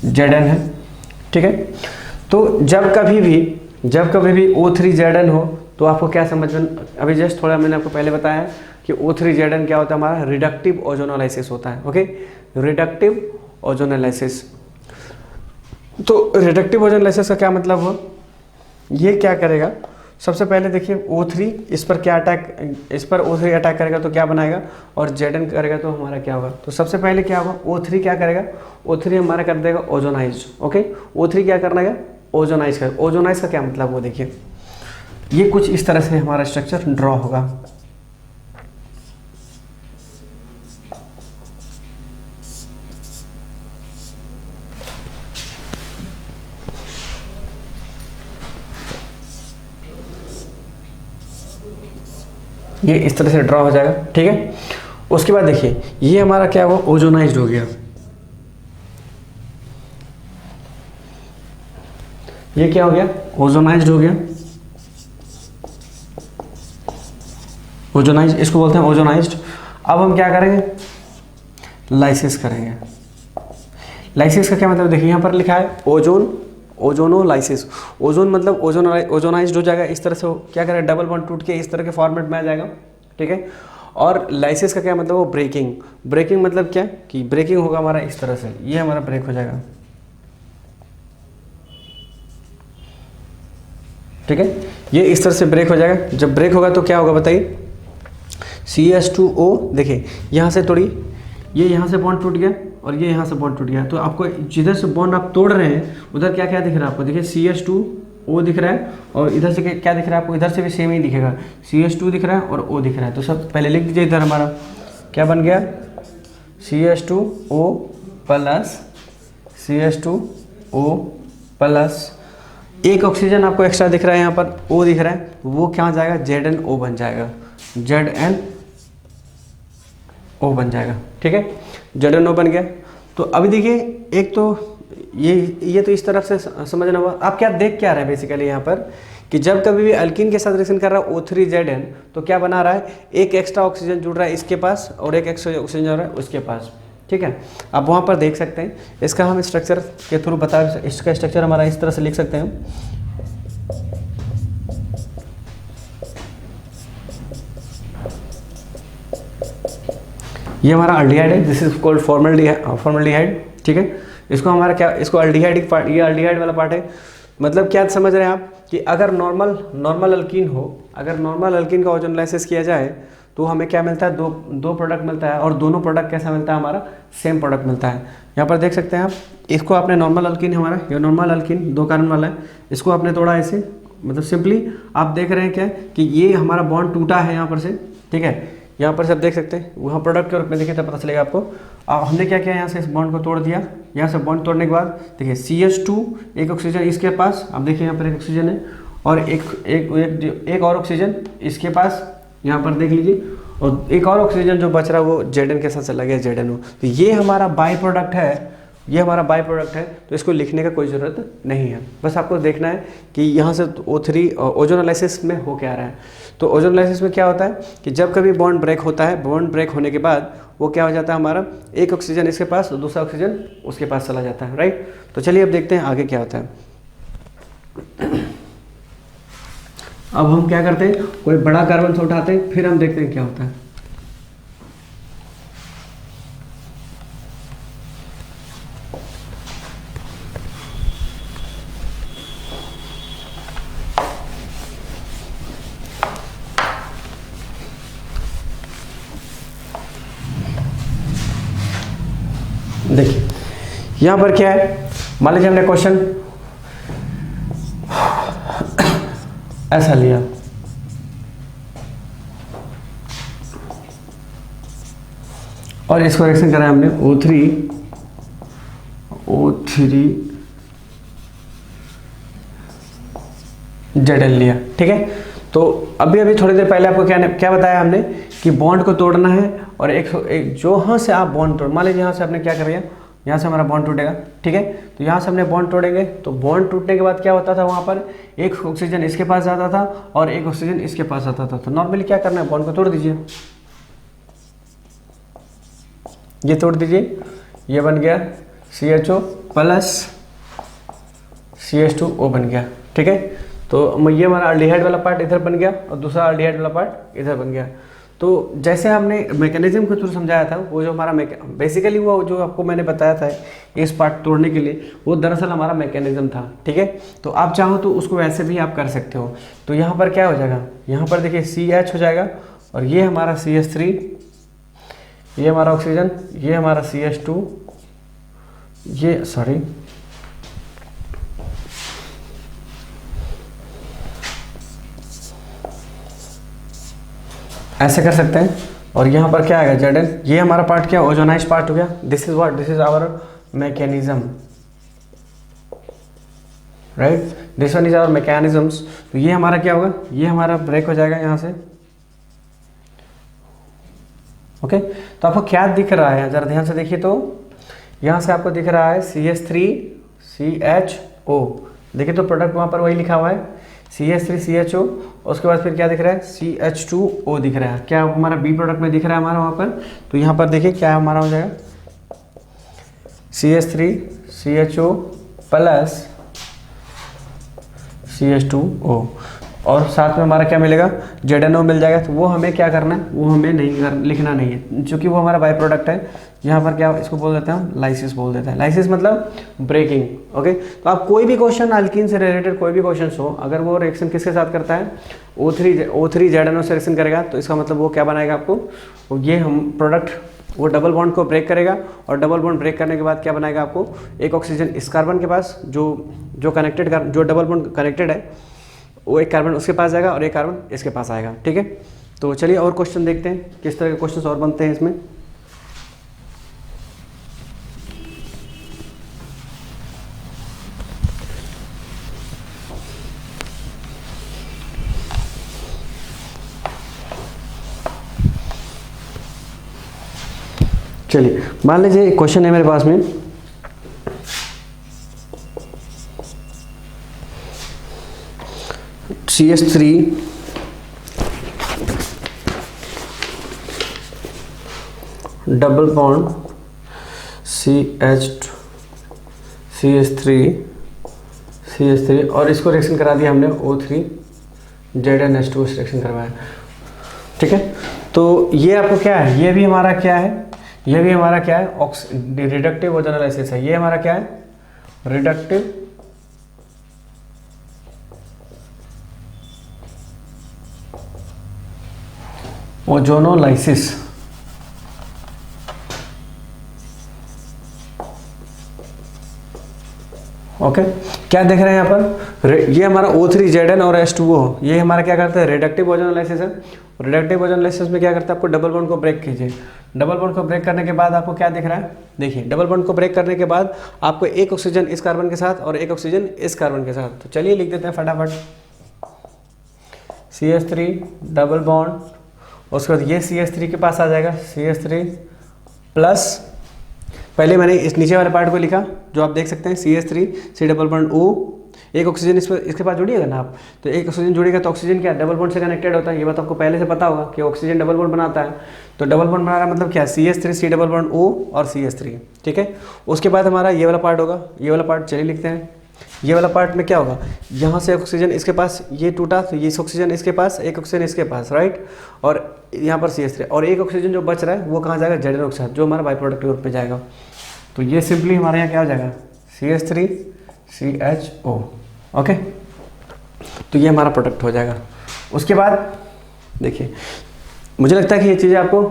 Zn है, ठीक है। तो जब कभी भी O3Zn हो तो आपको क्या समझ में, अभी जस्ट थोड़ा मैंने आपको पहले बताया कि O3Zn क्या होता है, हमारा रिडक्टिव ओजोनोलाइसिस होता है, ओके, रिडक्टिव ओजोनोलाइसिस। तो रिडक्टिव ओजोनोलाइसिस का क्या मतलब हुआ, ये क्या करेगा, सबसे पहले देखिए O3 इस पर O3 अटैक करेगा तो क्या बनाएगा, और Zn करेगा तो हमारा क्या होगा। तो सबसे पहले क्या होगा, O3 क्या करेगा, O3 हमारा कर देगा ओजोनाइज, ओके। O3 क्या करना है, ओजोनाइज कर। ओजोनाइज का क्या मतलब वो देखिए, ये कुछ इस तरह से हमारा स्ट्रक्चर ड्रॉ होगा, ये इस तरह से ड्रॉ हो जाएगा, ठीक है। उसके बाद देखिए ये हमारा क्या हुआ, ओजोनाइज्ड हो गया, ये क्या हो गया, ओजोनाइज्ड हो गया, ओजोनाइज्ड इसको बोलते हैं ओजोनाइज्ड। अब हम क्या करेंगे, लाइसिस करेंगे। लाइसिस का क्या मतलब, देखिए यहाँ पर लिखा है ओजोनोलाइसिस। ओजोन मतलब ओजोनाइज्ड हो जाएगा, इस तरह से क्या करेगा, डबल बॉन्ड टूट के इस तरह के फॉर्मेट में आ जाएगा, ठीक है। और लाइसिस का क्या मतलब, वो ब्रेकिंग मतलब क्या कि ब्रेकिंग होगा हमारा इस तरह से, ये हमारा ब्रेक हो जाएगा, ठीक है। ये इस तरह से ब्रेक हो जाएगा। जब ब्रेक होगा तो क्या होगा बताइए, CH2O, देखिए यहाँ से थोड़ी, ये यहाँ से बॉन्ड टूट गया और ये यहाँ से बॉन्ड टूट गया, तो आपको जिधर से बॉन्ड आप तोड़ रहे हैं उधर क्या क्या दिख रहा है आपको, देखिए CH2O दिख रहा है, और इधर से क्या दिख रहा है आपको, इधर से भी सेम ही दिखेगा, CH2 दिख रहा है और O दिख रहा है। तो सब पहले लिख दीजिए, इधर हमारा क्या बन गया, CH2O प्लस CH2O प्लस एक ऑक्सीजन आपको एक्स्ट्रा दिख रहा है, यहाँ पर O दिख रहा है, वो क्या हो जाएगा, ZnO बन जाएगा, ZnO बन जाएगा, ठीक है, ZnO बन गया। तो अभी देखिए एक तो ये तो इस तरफ से समझना हुआ। आप क्या देख क्या रहे हैं बेसिकली यहाँ पर कि जब कभी भी अल्कीन के साथ रिएक्शन कर रहा है O3Zn, तो क्या बना रहा है, एक एक्स्ट्रा ऑक्सीजन जुड़ रहा है इसके पास और एक एक्स्ट्रा ऑक्सीजन जुड़ रहा है उसके पास, ठीक है। आप वहाँ पर देख सकते हैं, इसका हम स्ट्रक्चर के थ्रू इसका स्ट्रक्चर हमारा इस तरह से लिख सकते हैं। ये हमारा अल्डिहाइड है, दिस इज कॉल्ड फॉर्मल्डिहाइड, ठीक है। इसको हमारा क्या, इसको अल्डिहाइड पार्ट, ये अल्डिहाइड वाला पार्ट है। मतलब क्या समझ रहे हैं आप कि अगर नॉर्मल अल्कीन हो, अगर नॉर्मल अल्कीन का ओजोनोलाइसिस किया जाए तो हमें क्या मिलता है, दो प्रोडक्ट मिलता है, और दोनों प्रोडक्ट कैसा मिलता है, हमारा सेम प्रोडक्ट मिलता है। यहाँ पर देख सकते हैं आप, इसको आपने नॉर्मल अल्कीन, हमारा ये नॉर्मल अल्कीन 2 कार्बन वाला है, इसको आपने तोड़ा ऐसे, मतलब सिंपली आप देख रहे हैं क्या कि ये हमारा बॉन्ड टूटा है यहाँ पर से, ठीक है। यहाँ पर से आप देख सकते हैं, वहाँ प्रोडक्ट के रूप में देखिए तो पता चलेगा आपको। हमने क्या किया, यहाँ से इस बॉन्ड को तोड़ दिया, यहाँ से बॉन्ड तोड़ने के बाद देखिए CH2, एक ऑक्सीजन इसके पास, आप देखिए यहाँ पर एक ऑक्सीजन है, और एक और ऑक्सीजन इसके पास, यहाँ पर देख लीजिए, और एक और ऑक्सीजन जो बच रहा है वो Zn के साथ चला गया, ZnO। तो ये हमारा बाई प्रोडक्ट है, ये हमारा बाई प्रोडक्ट है, तो इसको लिखने का कोई ज़रूरत नहीं है। बस आपको देखना है कि यहाँ से O3 ओजोनोलाइसिस में हो क्या रहा है। तो ओजोनोलाइसिस में क्या होता है कि जब कभी बॉन्ड ब्रेक होता है, बॉन्ड ब्रेक होने के बाद वो क्या हो जाता है, हमारा एक ऑक्सीजन इसके पास और दूसरा ऑक्सीजन उसके पास चला जाता है, राइट। तो चलिए अब देखते हैं आगे क्या होता है। अब हम क्या करते हैं, कोई बड़ा कार्बन से उठाते हैं, फिर हम देखते हैं क्या होता है। देखिए यहाँ पर क्या है, मान लीजिए हमने क्वेश्चन ऐसा लिया, और इसको रिएक्शन करा हमने O3 Zl लिया, ठीक है। तो अभी थोड़ी देर पहले आपको क्या बताया हमने कि बॉन्ड को तोड़ना है, और एक जो यहाँ से आप बॉन्ड तोड़, मान लीजिए यहाँ से आपने क्या कर दिया, यहाँ से हमारा बॉन्ड टूटेगा, ठीक है। तो यहाँ से हमने बॉन्ड तोड़ेंगे, तो बॉन्ड टूटने के बाद क्या होता था, वहाँ पर एक ऑक्सीजन इसके पास जाता था और एक ऑक्सीजन इसके पास आता था। तो नॉर्मली क्या करना है, बॉन्ड को तोड़ दीजिए, ये तोड़ दीजिए, ये बन गया CHO प्लस CH2O बन गया, ठीक है। तो ये हमारा अल्डिहाइड वाला पार्ट इधर बन गया, और दूसरा अल्डिहाइड वाला पार्ट इधर बन गया। तो जैसे हमने मैकेनिज्म को थ्रू समझाया था, वो जो हमारा बेसिकली वो जो आपको मैंने बताया था इस पार्ट तोड़ने के लिए, वो दरअसल हमारा मैकेनिज्म था, ठीक है। तो आप चाहो तो उसको वैसे भी आप कर सकते हो। तो यहाँ पर क्या हो जाएगा, यहाँ पर देखिए CH हो जाएगा, और ये हमारा CH3, ये हमारा ऑक्सीजन, ये हमारा CH2, ये सॉरी ऐसे कर सकते हैं। और यहाँ पर क्या आएगा Zn, ये हमारा पार्ट क्या, ओजोनाइज पार्ट हो गया। This is our mechanism, right, this one is our mechanisms. तो ये हमारा क्या होगा, ये हमारा ब्रेक हो जाएगा यहाँ से, ओके। तो आपको क्या दिख रहा है, जरा ध्यान से देखिए, तो यहाँ से आपको दिख रहा है CH3CHO, देखिए तो प्रोडक्ट वहाँ पर वही लिखा हुआ है CH3CHO, उसके बाद फिर क्या दिख रहा है, CH2O दिख रहा है। क्या हमारा बी प्रोडक्ट में दिख रहा है हमारा वहाँ पर। तो यहाँ पर देखिए क्या हमारा हो जाएगा, CH3CHO प्लस CH2O, और साथ में हमारा क्या मिलेगा, ZnO मिल जाएगा। तो वो हमें क्या करना है, वो हमें लिखना नहीं है, क्योंकि वो हमारा बाई प्रोडक्ट है। यहाँ पर क्या इसको बोल देते हैं, लाइसिस बोल देते हैं। लाइसिस मतलब ब्रेकिंग, ओके। तो आप कोई भी क्वेश्चन अल्कीन से रिलेटेड कोई भी क्वेश्चन हो, अगर वो रिएक्शन किसके साथ करता है, O3 ZnO से रिएक्शन करेगा, तो इसका मतलब वो क्या बनाएगा आपको, ये हम प्रोडक्ट वो डबल बॉन्ड को ब्रेक करेगा, और डबल बॉन्ड ब्रेक करने के बाद क्या बनाएगा आपको, एक ऑक्सीजन इस कार्बन के पास जो कनेक्टेड, जो डबल बॉन्ड कनेक्टेड है, वो एक कार्बन उसके पास जाएगा और एक कार्बन इसके पास आएगा, ठीक है। तो चलिए और क्वेश्चन देखते हैं, किस तरह के क्वेश्चन और बनते हैं इसमें। चलिए मान लीजिए एक क्वेश्चन है मेरे पास में, CH3 डबल बॉन्ड CH3 और इसको रिएक्शन करा दिया हमने O3 ZnH2 से रिएक्शन करवाया, ठीक है। तो ये आपको क्या है, ये भी हमारा क्या है, ये भी हमारा क्या है, रिडक्टिव ओजोनोलाइसिस है। ये हमारा क्या है, रिडक्टिव ओजोनोलाइसिस। ओके, क्या देख रहे हैं यहाँ पर, ये हमारा O3Zn और H2O, ये हमारा क्या करता है, रिडक्टिव ओजोनोलाइसिस है। रिडक्टिव ओजोनोलाइसिस में क्या करता है, आपको डबल बॉन्ड को ब्रेक कीजिए। डबल बॉन्ड को ब्रेक करने के बाद आपको क्या दिख रहा है, देखिए डबल बॉन्ड को ब्रेक करने के बाद आपको एक ऑक्सीजन इस कार्बन के साथ और एक ऑक्सीजन इस कार्बन के साथ। तो चलिए लिख देते हैं फटाफट, CH3 डबल बॉन्ड, उसके बाद ये CH3 के पास आ जाएगा, CH3 प्लस, पहले मैंने इस नीचे वाले पार्ट को लिखा जो आप देख सकते हैं, CH3 C double bond O, एक ऑक्सीजन इसके पास जुड़िएगा ना आप, तो एक ऑक्सीजन जुड़ेगा तो ऑक्सीजन क्या डबल बॉन्ड से कनेक्टेड होता है। ये बात आपको पहले से पता होगा कि ऑक्सीजन डबल बॉन्ड बनाता है। तो डबल बॉन्ड बना रहा है मतलब क्या, CH3 C double bond O और CH3, ठीक है। उसके बाद हमारा ये वाला पार्ट होगा, ये वाला पार्ट चलिए लिखते हैं। ये वाला पार्ट में क्या होगा, यहाँ से ऑक्सीजन इसके पास, ये टूटा तो ये ऑक्सीजन इसके पास, एक ऑक्सीजन इसके पास, राइट, और यहाँ पर CH3, और एक ऑक्सीजन जो बच रहा है वो कहाँ जाएगा, Zn के साथ, जो हमारा बाई प्रोडक्ट ग्रुप में जाएगा। तो ये सिंपली हमारे यहाँ क्या हो जाएगा, CH3 CHO, ओके। तो ये हमारा प्रोडक्ट हो जाएगा। उसके बाद देखिए, मुझे लगता है कि ये चीज़ें आपको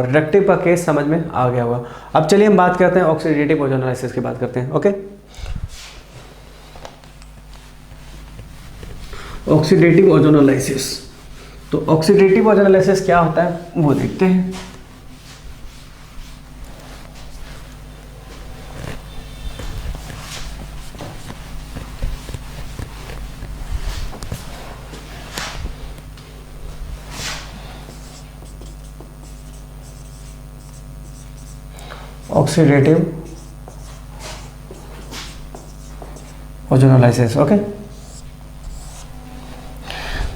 रिडक्टिव का केस समझ में आ गया होगा। अब चलिए हम बात करते हैं ऑक्सीडेटिव ओजोनोलाइसिस की बात करते हैं, ओके। ऑक्सीडेटिव ओजोनोलाइसिस, तो ऑक्सीडेटिव ओजोनोलाइसिस क्या होता है वो देखते हैं। Oxidative ozonolysis, okay.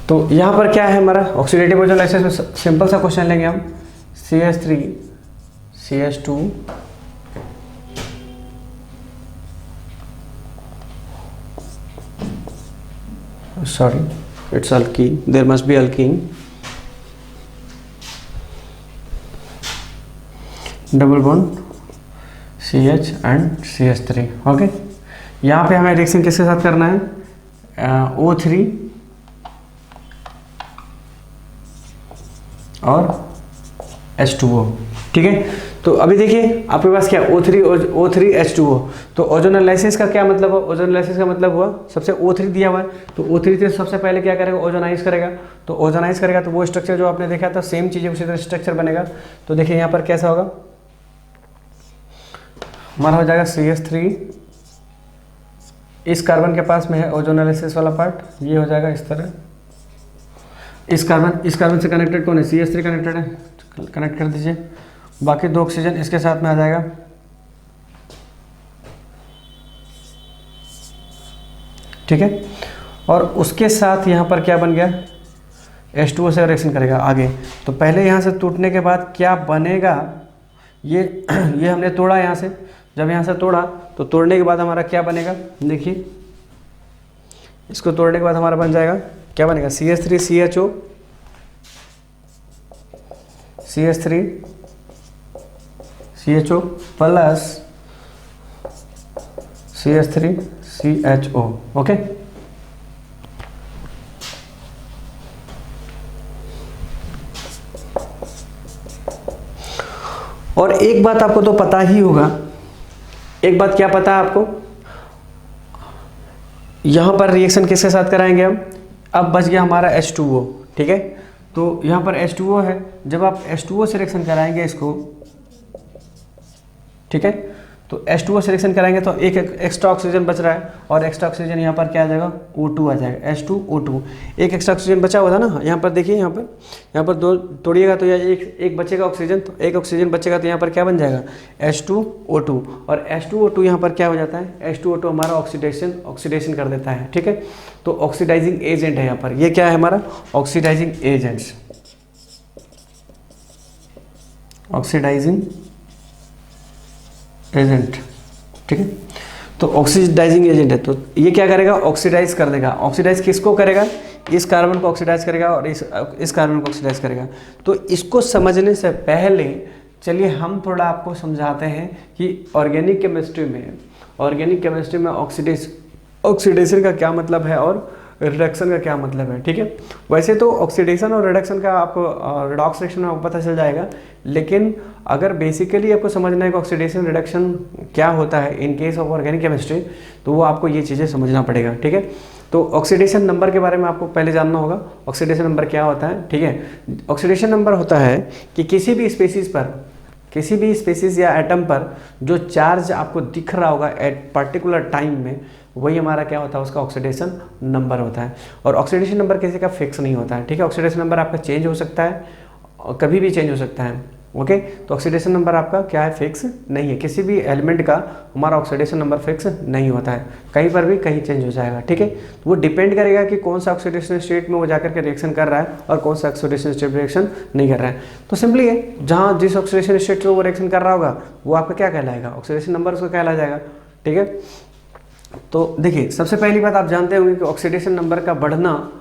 तो यहाँ पर क्या है हमारा ऑक्सीडेटिव ओजोनोलाइसिस में, सिंपल सा क्वेश्चन लेंगे हम, CH3 CH2 sorry it's alkene, there must be alkene, double bond CH and CH3, okay. यहाँ पे हमें रिएक्शन किसके साथ करना है, O3 और H2O, ठीक है। तो अभी देखिए आपके पास क्या O3 H2O, तो ओजोनोलाइसिस का क्या मतलब है, ओजोनोलाइसिस का मतलब हुआ सबसे O3 दिया हुआ है, तो O3 से सबसे पहले क्या करेगा, ओजोनाइज करेगा। तो ओजोनाइज करेगा तो वो स्ट्रक्चर जो आपने देखा था सेम चीज़ उसी तरह स्ट्रक्चर बनेगा। तो देखिए यहाँ पर कैसा होगा, हमारा हो जाएगा CH3, इस कार्बन के पास में है ओजोनोलाइसिस वाला पार्ट, ये हो जाएगा इस तरह। इस कार्बन से कनेक्टेड कौन है, CH3 कनेक्टेड है, कनेक्ट कर दीजिए। बाकी दो ऑक्सीजन इसके साथ में आ जाएगा, ठीक है। और उसके साथ यहाँ पर क्या बन गया, H2O से रिएक्शन करेगा आगे। तो पहले यहाँ से टूटने के बाद क्या बनेगा, ये हमने तोड़ा यहाँ से, जब यहाँ से तोड़ा तो तोड़ने के बाद हमारा क्या बनेगा, देखिए इसको तोड़ने के बाद हमारा बन जाएगा, क्या बनेगा, CH3 CHO, CH3 CHO plus CH3 CHO, okay. और एक बात आपको तो पता ही होगा, एक बात क्या पता है आपको, यहां पर रिएक्शन किसके साथ कराएंगे हम, अब बच गया हमारा H2O, ठीक है। तो यहां पर H2O है, जब आप H2O से रिएक्शन कराएंगे इसको, ठीक है, तो H2O से रिएक्शन कराएंगे तो एक एक्स्ट्रा ऑक्सीजन बच रहा है, और एक्स्ट्रा ऑक्सीजन यहाँ पर क्या आ जाएगा, O2 आ जाएगा, H2O2, एक एक्स्ट्रा ऑक्सीजन बचा हुआ था ना, यहाँ पर देखिए, यहाँ पर दो तोड़िएगा तो यह एक बचेगा ऑक्सीजन, तो एक ऑक्सीजन बचेगा तो यहाँ पर क्या बन जाएगा, H2O2, और H2O2 यहाँ पर क्या हो जाता है, H2O2 हमारा ऑक्सीडेशन कर देता है, ठीक है। तो ऑक्सीडाइजिंग एजेंट है यहाँ पर, ये क्या है हमारा ऑक्सीडाइजिंग एजेंट्स, ऑक्सीडाइजिंग एजेंट, ठीक है। तो ऑक्सीडाइजिंग एजेंट है, तो ये क्या करेगा, ऑक्सीडाइज कर देगा। ऑक्सीडाइज किसको करेगा, इस कार्बन को ऑक्सीडाइज करेगा और इस कार्बन को ऑक्सीडाइज करेगा। तो इसको समझने से पहले चलिए हम थोड़ा आपको समझाते हैं कि ऑर्गेनिक केमिस्ट्री में ऑक्सीडेशन का क्या मतलब है और रिडक्शन का क्या मतलब है, ठीक है। वैसे तो ऑक्सीडेशन और रिडक्शन का आपको रिडॉक्स रिएक्शन में आपको पता चल जाएगा, लेकिन अगर बेसिकली आपको समझना है कि ऑक्सीडेशन रिडक्शन क्या होता है in case of organic chemistry, तो वो आपको ये चीज़ें समझना पड़ेगा, ठीक है। तो ऑक्सीडेशन नंबर के बारे में आपको पहले जानना होगा। ऑक्सीडेशन नंबर क्या होता है, ठीक है। ऑक्सीडेशन नंबर होता है कि किसी भी स्पेसीज या एटम पर जो चार्ज आपको दिख रहा होगा एट पर्टिकुलर टाइम में, वही हमारा क्या होता है, उसका ऑक्सीडेशन नंबर होता है। और ऑक्सीडेशन नंबर किसी का फिक्स नहीं होता है, ठीक है। ऑक्सीडेशन नंबर आपका चेंज हो सकता है और कभी भी चेंज हो सकता है, ओके। तो ऑक्सीडेशन नंबर आपका क्या है, फिक्स नहीं है। किसी भी एलिमेंट का हमारा ऑक्सीडेशन नंबर फिक्स नहीं होता है, कहीं पर भी कहीं चेंज हो जाएगा, ठीक है। वो डिपेंड करेगा कि कौन सा ऑक्सीडेशन स्टेट में वो जाकर के रिएक्शन कर रहा है और कौन सा ऑक्सीडेशन स्टेट रिएक्शन नहीं कर रहा है। तो सिंपली है, जहाँ जिस ऑक्सीडेशन स्टेट से वो रिएक्शन कर रहा होगा वो आपका क्या कहलाएगा, ऑक्सीडेशन नंबर उसका कहला जाएगा, ठीक है। तो देखिए, सबसे पहली बात आप जानते होंगे कि ऑक्सीडेशन नंबर का बढ़ना,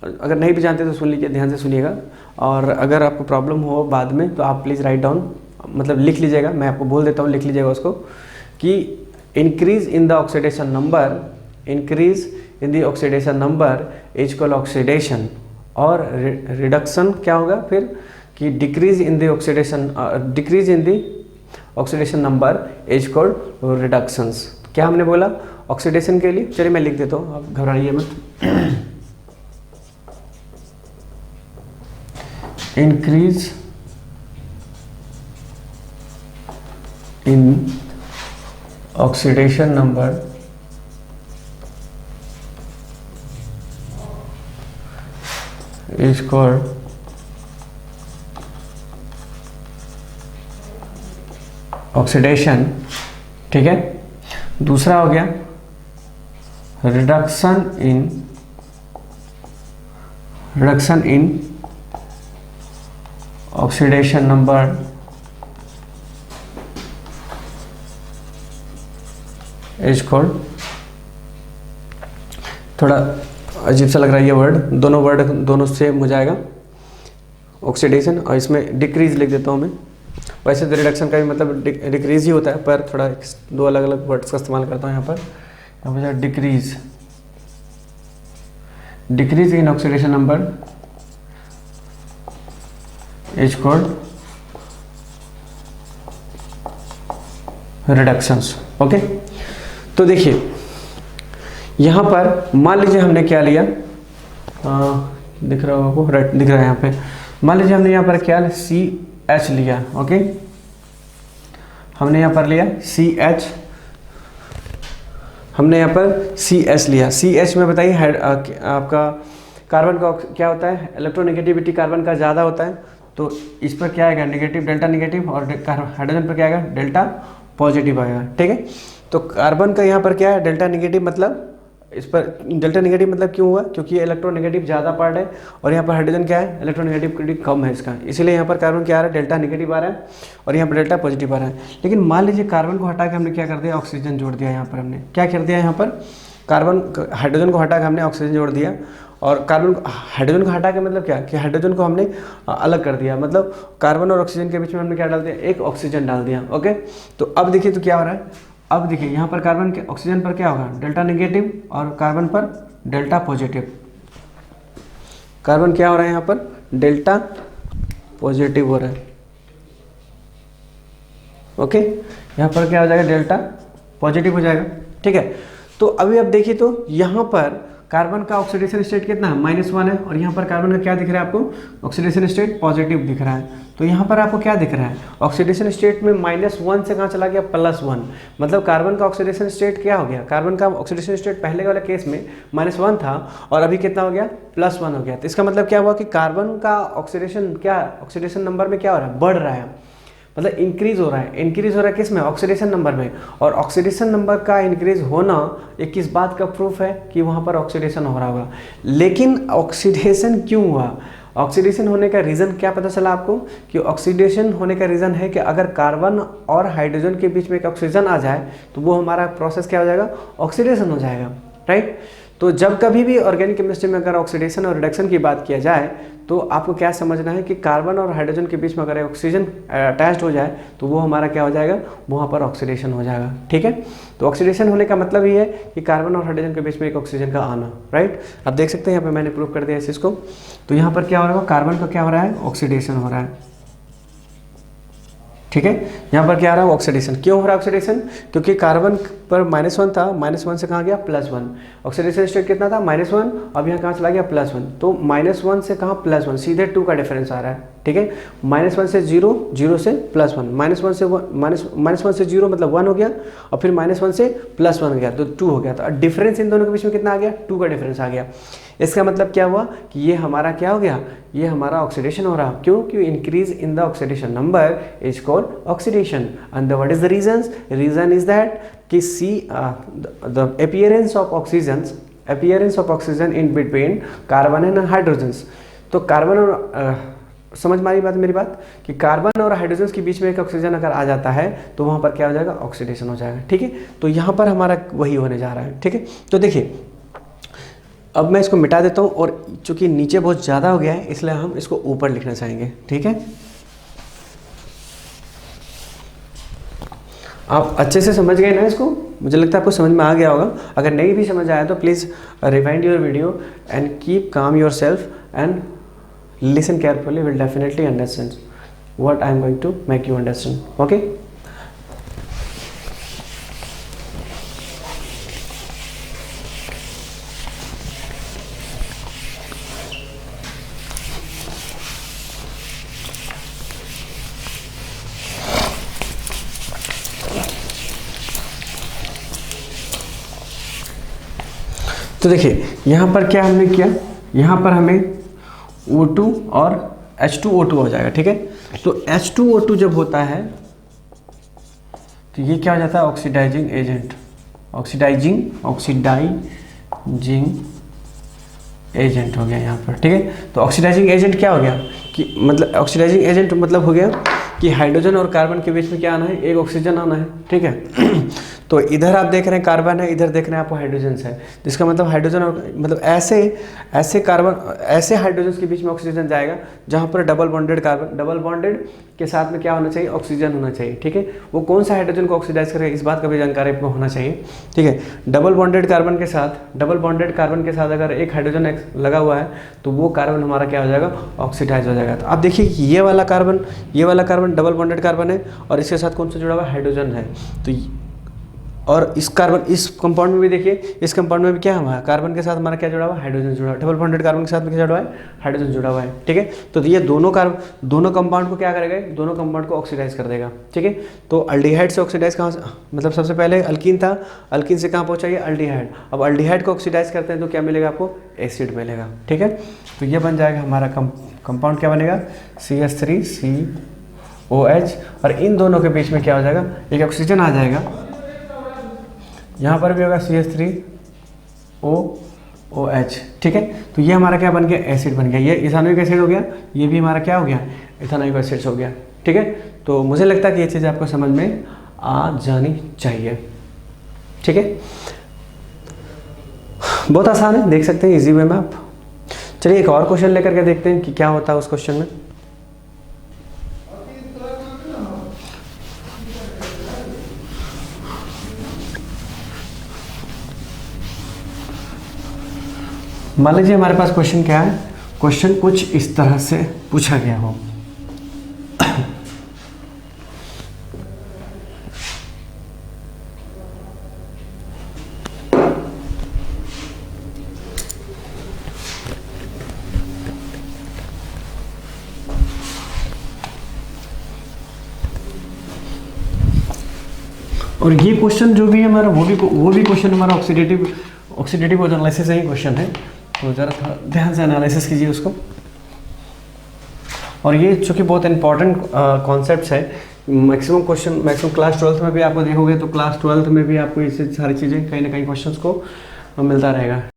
अगर नहीं भी जानते तो सुन लीजिए, ध्यान से सुनिएगा, और अगर आपको प्रॉब्लम हो बाद में तो आप प्लीज़ राइट डाउन, मतलब लिख लीजिएगा, मैं आपको बोल देता हूँ, लिख लीजिएगा उसको, कि increase in the oxidation number is called oxidation, और रिडक्शन क्या होगा फिर, कि decrease in the oxidation number is called reductions. क्या हमने बोला ऑक्सीडेशन के लिए, चलिए मैं लिख देता हूँ, आप घबराइए मत। Increase in oxidation number is called oxidation, ठीक है। दूसरा हो गया reduction in oxidation number is called, थोड़ा अजीब सा लग रहा है ये वर्ड, दोनों सेम हो जाएगा, ऑक्सीडेशन, और इसमें डिक्रीज लिख देता हूँ मैं। वैसे तो रिडक्शन का भी मतलब डिक्रीज ही होता है, पर थोड़ा दो अलग अलग वर्ड्स का इस्तेमाल करता हूँ यहाँ पर decrease in oxidation number is called reductions, okay. तो देखिए यहाँ पर मान लीजिए हमने क्या लिया, दिख रहा होगा आपको, राइट दिख रहा है यहाँ पे, मान लीजिए हमने यहाँ पर क्या CH लिया, ओके। हमने यहाँ पर लिया CH, हमने यहाँ पर CH लिया। CH में बताइए आपका कार्बन का क्या होता है, इलेक्ट्रोनेगेटिविटी कार्बन का ज़्यादा होता है, तो इस पर क्या आएगा, नेगेटिव, डेल्टा नेगेटिव, और हाइड्रोजन पर क्या आएगा, डेल्टा पॉजिटिव आएगा, ठीक है। तो कार्बन का यहाँ पर क्या है, डेल्टा नेगेटिव, मतलब इस पर डेल्टा नेगेटिव मतलब क्यों हुआ, क्योंकि इलेक्ट्रोनेगेटिव ज़्यादा पार्ट है, और यहाँ पर हाइड्रोजन क्या है, इलेक्ट्रोनेगेटिविटी कम है इसका, इसलिए यहाँ पर कार्बन क्या आ रहा है, डेल्टा नेगेटिव आ रहा है, और यहाँ पर डेल्टा पॉजिटिव आ रहा है। लेकिन मान लीजिए कार्बन को हटा के हमने क्या कर दिया, ऑक्सीजन जोड़ दिया। यहाँ पर हमने क्या कर दिया, यहाँ पर हाइड्रोजन को हटा के हमने ऑक्सीजन जोड़ दिया, और हाइड्रोजन को हटा के मतलब क्या, कि हाइड्रोजन को हमने अलग कर दिया, मतलब कार्बन और ऑक्सीजन के बीच में हमने क्या डाल दिया, एक ऑक्सीजन डाल दिया, ओके। तो अब देखिए तो क्या हो रहा है, अब देखिए यहाँ पर कार्बन के ऑक्सीजन पर क्या होगा, डेल्टा नेगेटिव, और कार्बन पर डेल्टा पॉजिटिव। कार्बन क्या हो रहा है, यहाँ पर डेल्टा पॉजिटिव हो रहा है, ओके। यहाँ पर क्या हो जाएगा, डेल्टा पॉजिटिव हो जाएगा, ठीक है। तो अभी अब देखिए तो यहाँ पर कार्बन का ऑक्सीडेशन स्टेट कितना है, -1 है, और यहाँ पर कार्बन का क्या दिख रहा है आपको, ऑक्सीडेशन स्टेट पॉजिटिव दिख रहा है। तो यहाँ पर आपको क्या दिख रहा है, ऑक्सीडेशन स्टेट में -1 से कहाँ चला गया, +1, मतलब कार्बन का ऑक्सीडेशन स्टेट क्या हो गया, कार्बन का ऑक्सीडेशन स्टेट पहले वाले केस में -1 था, और अभी कितना हो गया, +1 हो गया। तो इसका मतलब क्या हुआ कि कार्बन का ऑक्सीडेशन नंबर में क्या हो रहा है, बढ़ रहा है, मतलब इंक्रीज हो रहा है किस में, ऑक्सीडेशन नंबर में। और ऑक्सीडेशन नंबर का इंक्रीज होना एक किस बात का प्रूफ है, कि वहाँ पर ऑक्सीडेशन हो रहा होगा। लेकिन ऑक्सीडेशन क्यों हुआ, ऑक्सीडेशन होने का रीज़न क्या पता चला आपको, कि ऑक्सीडेशन होने का रीज़न है कि अगर कार्बन और हाइड्रोजन के बीच में एक ऑक्सीजन आ जाए तो वो हमारा प्रोसेस क्या हो जाएगा, ऑक्सीडेशन हो जाएगा, राइट। तो जब कभी भी ऑर्गेनिक केमिस्ट्री में अगर ऑक्सीडेशन और रिडक्शन की बात किया जाए तो आपको क्या समझना है कि कार्बन और हाइड्रोजन के बीच में अगर ऑक्सीजन अटैच्ड हो जाए तो वो हमारा क्या हो जाएगा, वहाँ पर ऑक्सीडेशन हो जाएगा। ठीक है, तो ऑक्सीडेशन होने का मतलब ये है कि कार्बन और हाइड्रोजन के बीच में एक ऑक्सीजन का आना, राइट। अब देख सकते हैं यहाँ पे मैंने प्रूव कर दिया इस चीज़ को। तो यहाँ पर क्या हो रहा है, कार्बन का क्या हो रहा है, ऑक्सीडेशन हो रहा है। ठीक है, यहाँ पर क्या आ रहा है, ऑक्सीडेशन। क्यों हो रहा है ऑक्सीडेशन, क्योंकि कार्बन पर -1 था, -1 से कहाँ गया +1। ऑक्सीडेशन स्टेट कितना था, -1, अब यहाँ कहाँ चला गया, +1। तो -1 से कहाँ +1, सीधे 2 का डिफरेंस आ रहा है। ठीक है, -1 से 0, 0 से +1, -1 से 1 से 0 मतलब 1 हो गया, और फिर -1 से +1 हो गया तो 2 हो गया। तो डिफरेंस इन दोनों के बीच में कितना आ गया, 2 का डिफरेंस आ गया। इसका मतलब क्या हुआ कि ये हमारा क्या हो गया, ये हमारा ऑक्सीडेशन हो रहा है। क्यों, क्यों, increase in the oxidation number is called oxidation. And what is the reason, reason is that कि see the appearance of oxygen in between carbon and hydrogens. तो कार्बन और समझ में आ रही बात, मेरी बात, कि कार्बन और हाइड्रोजन के बीच में एक ऑक्सीजन अगर आ जाता है तो वहाँ पर क्या हो जाएगा, ऑक्सीडेशन हो जाएगा। ठीक है, तो यहाँ पर हमारा वही होने जा रहा है। ठीक है, तो देखिए अब मैं इसको मिटा देता हूँ, और चूंकि नीचे बहुत ज़्यादा हो गया है इसलिए हम इसको ऊपर लिखना चाहेंगे। ठीक है, आप अच्छे से समझ गए ना इसको, मुझे लगता है आपको समझ में आ गया होगा। अगर नहीं भी समझ आया तो please rewind your video and keep calm your self and listen carefully, will definitely understand what I am going to make you understand. Okay, तो देखिए यहाँ पर क्या हमने किया, यहाँ पर हमें O2 और H2O2 हो जाएगा। ठीक है, तो H2O2 जब होता है तो ये क्या हो जाता है, ऑक्सीडाइजिंग एजेंट, ऑक्सीडाइजिंग एजेंट हो गया यहाँ पर। ठीक है, तो ऑक्सीडाइजिंग एजेंट क्या हो गया कि मतलब ऑक्सीडाइजिंग एजेंट मतलब हो गया कि हाइड्रोजन और कार्बन के बीच में क्या आना है, एक ऑक्सीजन आना है। ठीक है, तो इधर आप देख रहे हैं कार्बन है, इधर देख रहे हैं आपको हाइड्रोजन है, जिसका मतलब हाइड्रोजन और मतलब ऐसे कार्बन ऐसे हाइड्रोजन के बीच में ऑक्सीजन जाएगा जहाँ पर double bonded carbon, double bonded के साथ में क्या होना चाहिए, ऑक्सीजन होना चाहिए। ठीक है, वो कौन सा हाइड्रोजन को ऑक्सीडाइज करेगा इस बात का भी जानकारी आपको होना चाहिए। ठीक है, डबल बॉन्डेड कार्बन के साथ अगर एक हाइड्रोजन लगा हुआ है तो वो कार्बन हमारा क्या हो जाएगा, ऑक्सीडाइज हो जाएगा। तो आप देखिए ये वाला कार्बन डबल बॉन्डेड कार्बन है और इसके साथ कौन सा जुड़ा हुआ है, हाइड्रोजन है। तो और इस कंपाउंड में भी देखिए, इस कंपाउंड में भी क्या हुआ है, कार्बन के साथ हमारा क्या जुड़ा हुआ है, हाइड्रोजन जुड़ा हुआ है। डबल बॉन्डेड कार्बन के साथ में क्या जुड़ा हुआ है, हाइड्रोजन जुड़ा हुआ है। ठीक है, तो ये दोनों कंपाउंड को क्या करेगा, दोनों कंपाउंड को ऑक्सीडाइज कर देगा। ठीक है, तो अल्डिहाइड से ऑक्सीडाइज कहाँ से, मतलब सबसे पहले अल्कीन था, अल्कीन से कहाँ पहुँचा ये अल्डिहाइड। अब अल्डिहाइड को ऑक्सीडाइज करते हैं तो क्या मिलेगा आपको, एसिड मिलेगा। ठीक है, तो ये बन जाएगा हमारा कंपाउंड क्या बनेगा, CH3COH, और इन दोनों के बीच में क्या हो जाएगा, एक ऑक्सीजन आ जाएगा। यहाँ पर भी होगा CH3OOH। ठीक है, तो ये हमारा क्या बन गया, एसिड बन गया। ये इथानोइक एसिड हो गया, ये भी हमारा क्या हो गया, इथानोइक एसिड हो गया। ठीक है, तो मुझे लगता है कि ये चीज़ आपको समझ में आ जानी चाहिए। ठीक है, बहुत आसान है, देख सकते हैं इजी वे में आप। चलिए एक और क्वेश्चन लेकर के देखते हैं कि क्या होता है उस क्वेश्चन में। मान लीजिए हमारे पास क्वेश्चन क्या है, क्वेश्चन कुछ इस तरह से पूछा गया हो। और ये क्वेश्चन जो भी है हमारा वो भी क्वेश्चन हमारा ऑक्सीडेटिव एनालिसिस से ही क्वेश्चन है, तो ज़रा थोड़ा ध्यान से एनालिसिस कीजिए उसको। और ये चूँकि बहुत इंपॉर्टेंट कॉन्सेप्ट्स है, मैक्सिमम क्लास 12th में भी आपको देखोगे तो क्लास 12th में भी आपको इससे सारी चीज़ें कहीं ना कहीं क्वेश्चंस को मिलता रहेगा।